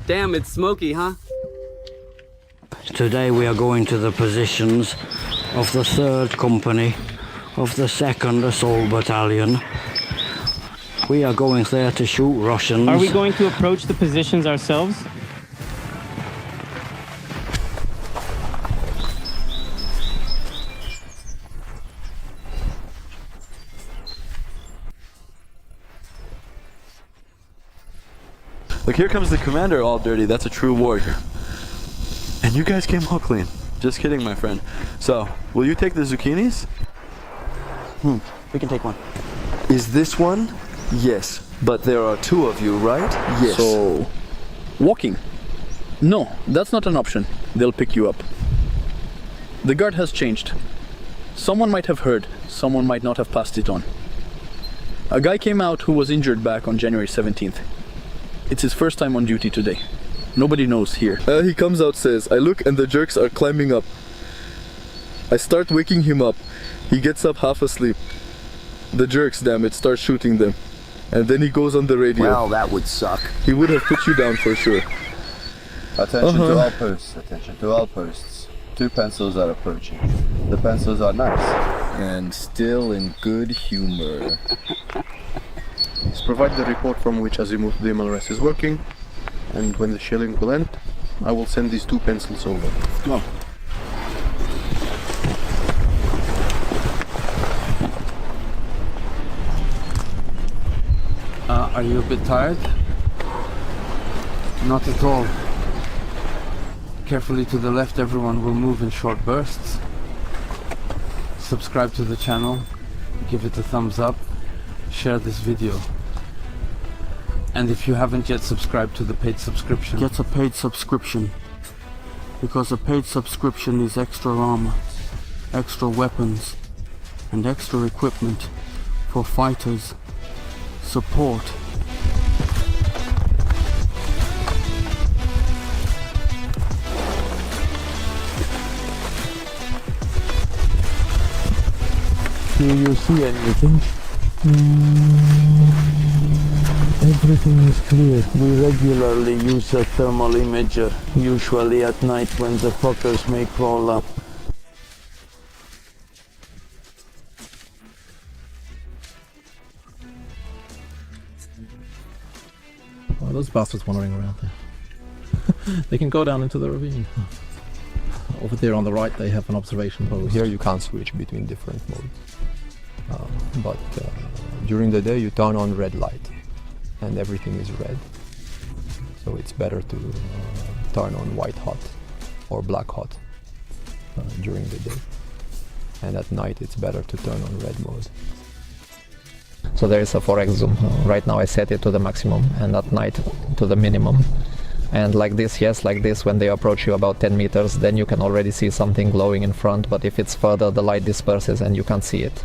Damn, it's smoky, huh? Today we are going to the positions of the 3rd Company of the 2nd Assault Battalion. We are going there to shoot Russians. Are we going to approach the positions ourselves? Look, here comes the commander all dirty. That's a true warrior. And you guys came all clean. Just kidding, my friend. So, will you take the zucchinis? We can take one. Is this one? Yes. But there are 2 of you, right? Yes. So, walking? No, that's not an option. They'll pick you up. The guard has changed. Someone might have heard, someone might not have passed it on. A guy came out who was injured back on January 17th. It's his first time on duty today. Nobody knows here. He comes out, says, I look and the jerks are climbing up. I start waking him up. He gets up half asleep. The jerks, damn it, start shooting them. And then he goes on the radio. Well, that would suck. He would have put you down for sure. Attention to all posts, attention to all posts. 2 pencils are approaching. The pencils are nice and still in good humor. Please provide the report from which Azimuth the MLRS is working, and when the shelling will end, I will send these 2 pencils over. Go. Are you a bit tired? Not at all. Carefully to the left, everyone will move in short bursts. Subscribe to the channel, give it a thumbs up, share this video. And if you haven't yet subscribed to the paid subscription, Get a paid subscription. Because a paid subscription is extra armor, extra weapons, and extra equipment for fighters. Support. do you see anything? Everything is clear. We regularly use a thermal imager, usually at night when the fuckers may crawl up. Oh, those bastards wandering around there. They can go down into the ravine. Over there on the right they have an observation post. Here you can't switch between different modes. But during the day you turn on red light and everything is red. So it's better to turn on white hot or black hot during the day. And at night it's better to turn on red mode. So there is a 4x zoom. Right now I set it to the maximum and at night to the minimum. And like this, yes, like this, when they approach you about 10 meters, then you can already see something glowing in front, but if it's further, the light disperses and you can't see it.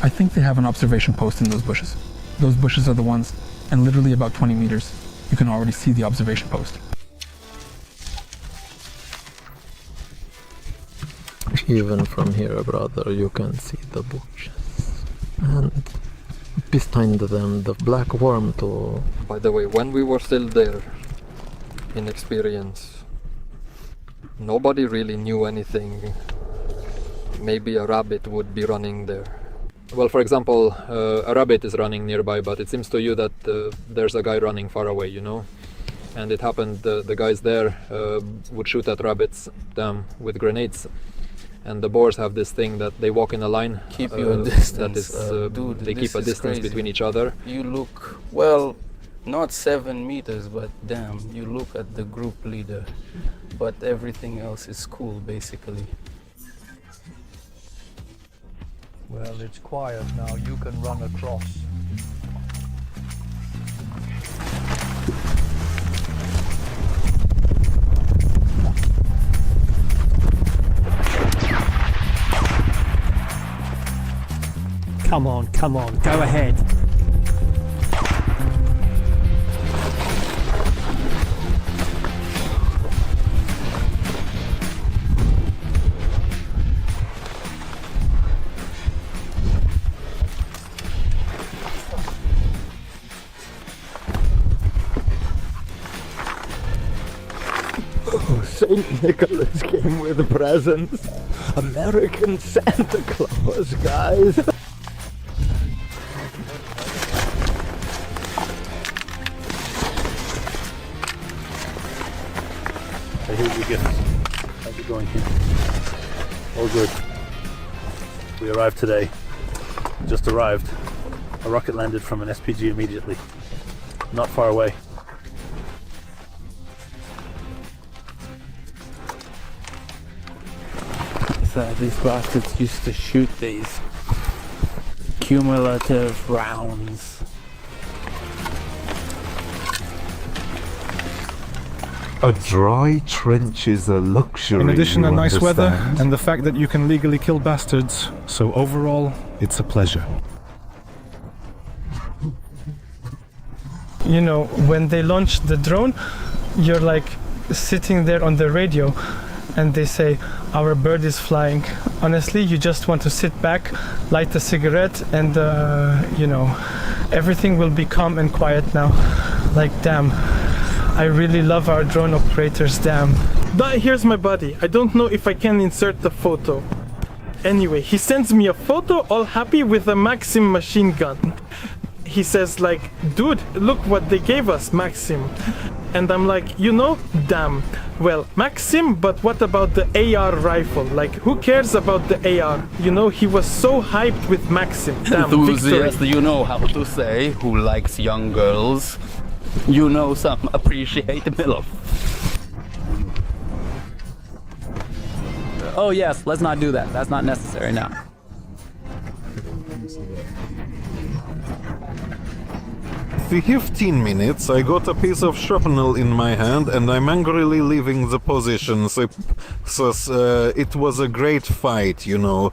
I think they have an observation post in those bushes. Those bushes are the ones, and literally about 20 meters, you can already see the observation post. Even from here, brother, you can see the bushes. And behind them, the black worm too. By the way, when we were still there, in experience, nobody really knew anything. Maybe a rabbit would be running there. Well, for example, a rabbit is running nearby, but it seems to you that there's a guy running far away, you know? And it happened, the guys there would shoot at rabbits with grenades. And the boars have this thing that they walk in a line. Keep you a distance. That is, dude, they keep a distance crazy. between each other. You look, well, not 7 meters, but damn, you look at the group leader. But everything else is cool, basically. Well, it's quiet now. You can run across. Come on, go ahead. St. Nicholas came with presents. American Santa Claus, guys. I hear your gifts. How's it going here? All good. We arrived today. Just arrived. A rocket landed from an SPG immediately. Not far away. So these bastards used to shoot these cumulative rounds. A dry trench is a luxury. In addition, you a nice weather understand? and the fact that you can legally kill bastards. So overall, it's a pleasure. You know, when they launch the drone, you're like sitting there on the radio and they say, our bird is flying. Honestly, you just want to sit back, light a cigarette, and you know, everything will be calm and quiet now. Like, damn, I really love our drone operators, damn. But here's my buddy. I don't know if I can insert the photo. Anyway, he sends me a photo, all happy, with a Maxim machine gun. He says like, dude, look what they gave us, Maxim. And I'm like, you know, damn. Well, Maxim, but what about the AR rifle? Like, who cares about the AR? You know, he was so hyped with Maxim. Damn, Enthusiast, victory. you know how to say, who likes young girls. You know some appreciate MILF. Oh yes, let's not do that. That's not necessary now. For 15 minutes, I got a piece of shrapnel in my hand and I'm angrily leaving the position. So it was a great fight, you know.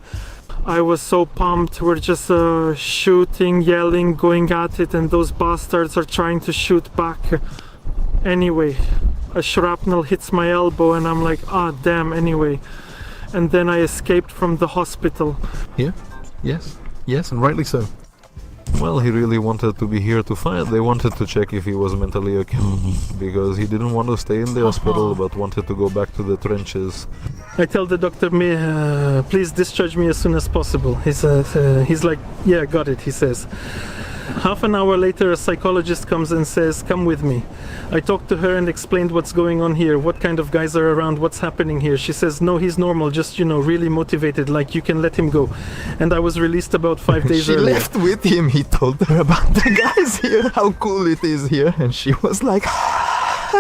I was so pumped. We're just shooting, yelling, going at it, and those bastards are trying to shoot back. Anyway, a shrapnel hits my elbow and I'm like, ah, damn, anyway. And then I escaped from the hospital. Yeah, yes, and rightly so. Well, he really wanted to be here to fight. They wanted to check if he was mentally okay, because he didn't want to stay in the hospital, but wanted to go back to the trenches. I tell the doctor, please discharge me as soon as possible. He's like, yeah, got it, he says. Half an hour later, a psychologist comes and says, come with me. I talked to her and explained what's going on here, what kind of guys are around, what's happening here. She says, no, he's normal, just, you know, really motivated, like you can let him go. And I was released about 5 days earlier. She left with him, he told her about the guys here, how cool it is here. And she was like,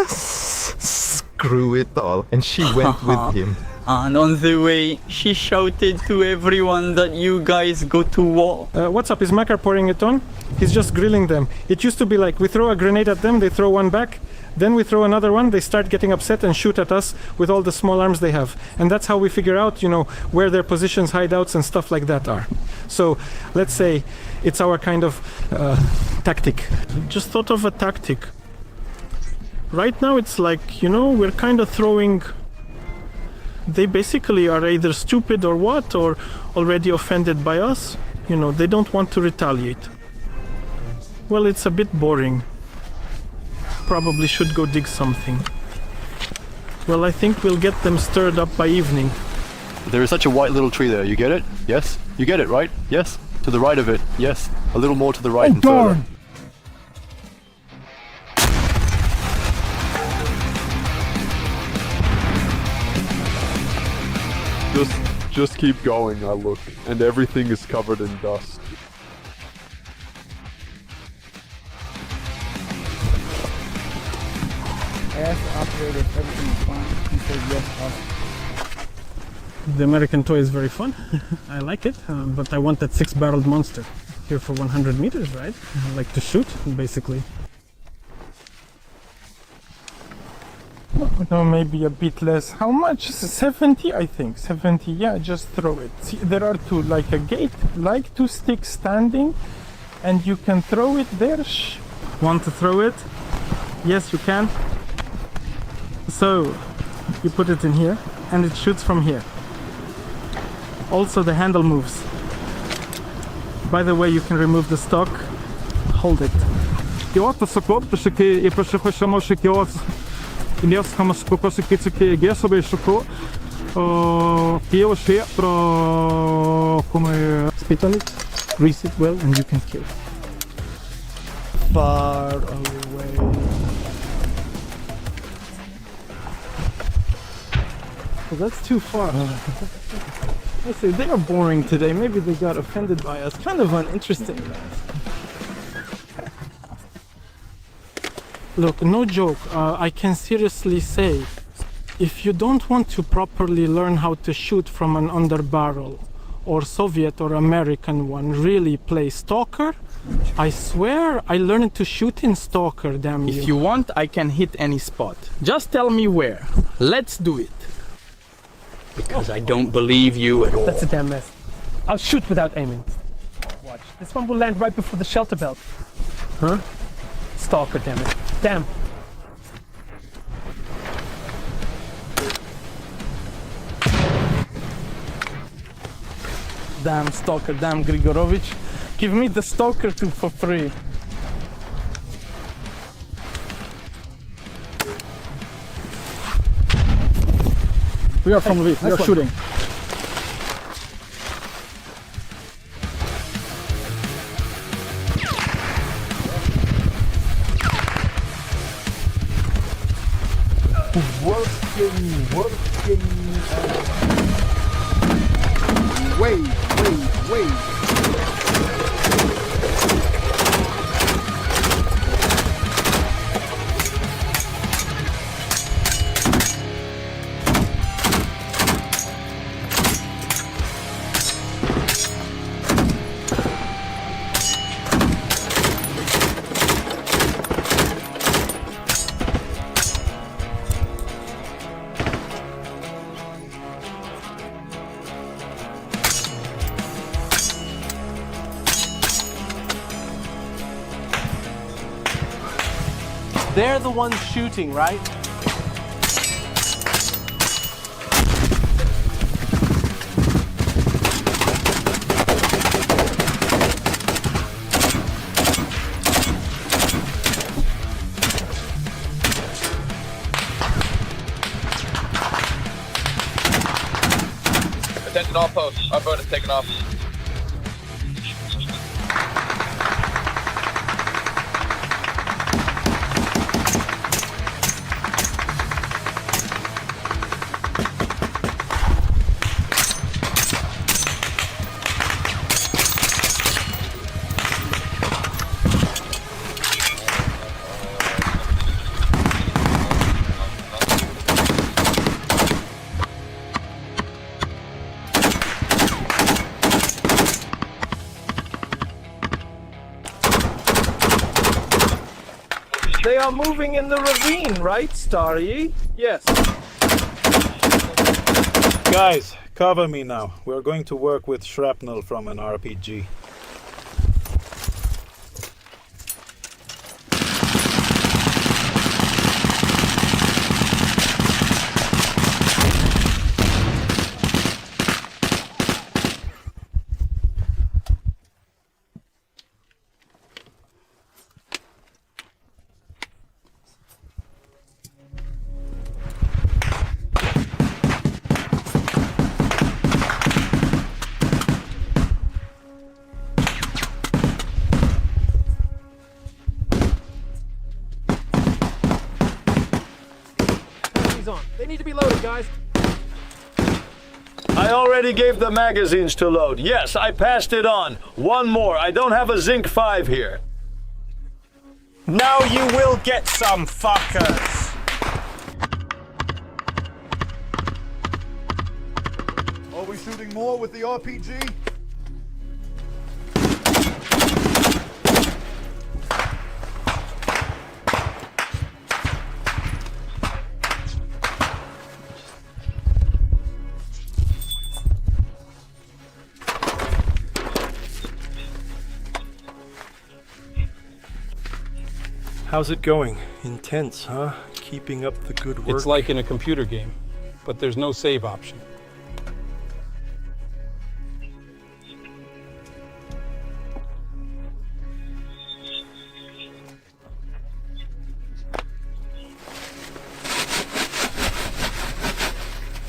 screw it all. And she went with him. And on the way, she shouted to everyone that you guys go to war. What's up? Is Makar pouring it on? He's just grilling them. It used to be like, we throw a grenade at them, they throw one back, then we throw another one, they start getting upset and shoot at us with all the small arms they have. And that's how we figure out, you know, where their positions, hideouts and stuff like that are. So, let's say it's our kind of tactic. Just thought of a tactic. Right now it's like, you know, we're kind of throwing... They basically are either stupid or what, or already offended by us. You know, they don't want to retaliate. Well, it's a bit boring. Probably should go dig something. Well, I think we'll get them stirred up by evening. There is such a white little tree there, you get it? Yes? You get it, right? Yes? To the right of it, yes. A little more to the right and further. Just keep going, I look, and everything is covered in dust. I asked the operator if everything's fine. He said yes. The American toy is very fun. I like it, but I want that 6-barreled monster. Here for 100 meters, right? I like to shoot, basically. No, maybe a bit less. How much? 70, I think. 70, yeah, just throw it. See, there are two, like a gate, like 2 sticks standing, and you can throw it there. Want to throw it? Yes, you can. So, you put it in here, and it shoots from here. Also, the handle moves. By the way, you can remove the stock. Hold it. Spit on it, grease it well, and you can kill. Far away. Well, that's too far. I say they are boring today. Maybe they got offended by us. Kind of uninteresting. Look, no joke, I can seriously say, if you don't want to properly learn how to shoot from an underbarrel, or Soviet or American one, really play Stalker, I swear I learned to shoot in Stalker, damn you. If you want, I can hit any spot. Just tell me where. Let's do it. Because I don't believe you at all. That's a damn mess. I'll shoot without aiming. Watch, this one will land right before the shelter belt. Huh? Stalker, damn it. Damn. Damn stalker, damn Grigorovich. Give me the stalker too for free. We are from Lviv, we are shooting. Working. Wait. They're the ones shooting, right? Attention all posts. Our boat is taking off. They are moving in the ravine, right, Starry? Yes. Guys, cover me now. We're going to work with shrapnel from an RPG. On. They need to be loaded, guys. I already gave the magazines to load. Yes, I passed it on. One more. I don't have a Zinc 5 here. Now you will get some, fuckers! Are we shooting more with the RPG? How's it going? Intense, huh? Keeping up the good work? It's like in a computer game, but there's no save option.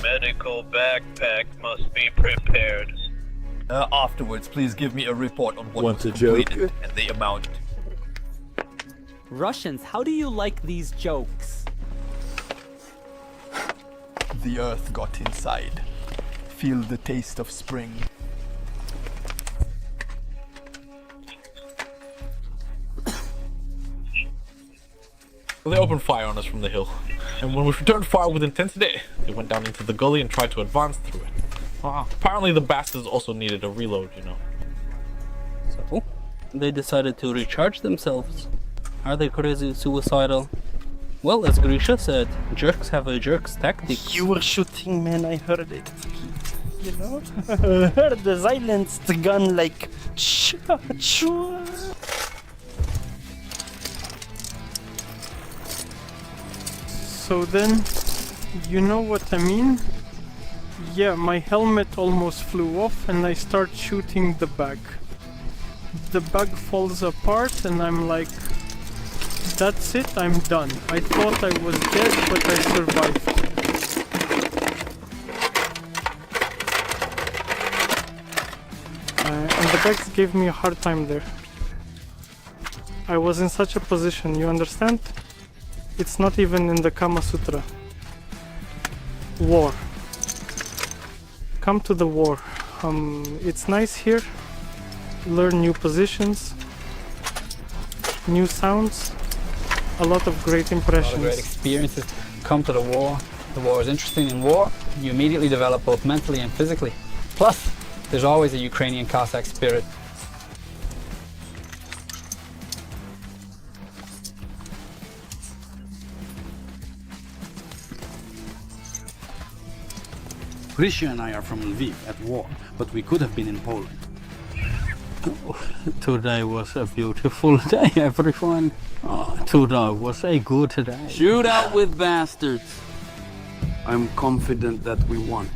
Medical backpack must be prepared. Afterwards, please give me a report on what Want was a joke? completed and the amount. Russians, how do you like these jokes? The earth got inside. Feel the taste of spring. Well, they opened fire on us from the hill, and when we returned fire with intensity, they went down into the gully and tried to advance through it. Apparently the bastards also needed a reload, you know. So, they decided to recharge themselves. Are they crazy, suicidal? Well, as Grisha said, jerks have a jerk's tactic. You were shooting, man, I heard it. You know? I heard the silenced gun like... So then, you know what I mean? Yeah, my helmet almost flew off and I start shooting the bag. The bag falls apart and I'm like, that's it, I'm done. I thought I was dead, but I survived. And the bags gave me a hard time there. I was in such a position, you understand? It's not even in the Kama Sutra. War. Come to the war. It's nice here. Learn new positions, new sounds, a lot of great impressions. A lot of great experiences. Come to the war. The war is interesting. In war, you immediately develop both mentally and physically. Plus, there's always a Ukrainian Cossack spirit. Grisha and I are from Lviv at war, but we could have been in Poland. Today was a beautiful day, everyone. Today was a good day. Shoot out with bastards. I'm confident that we won.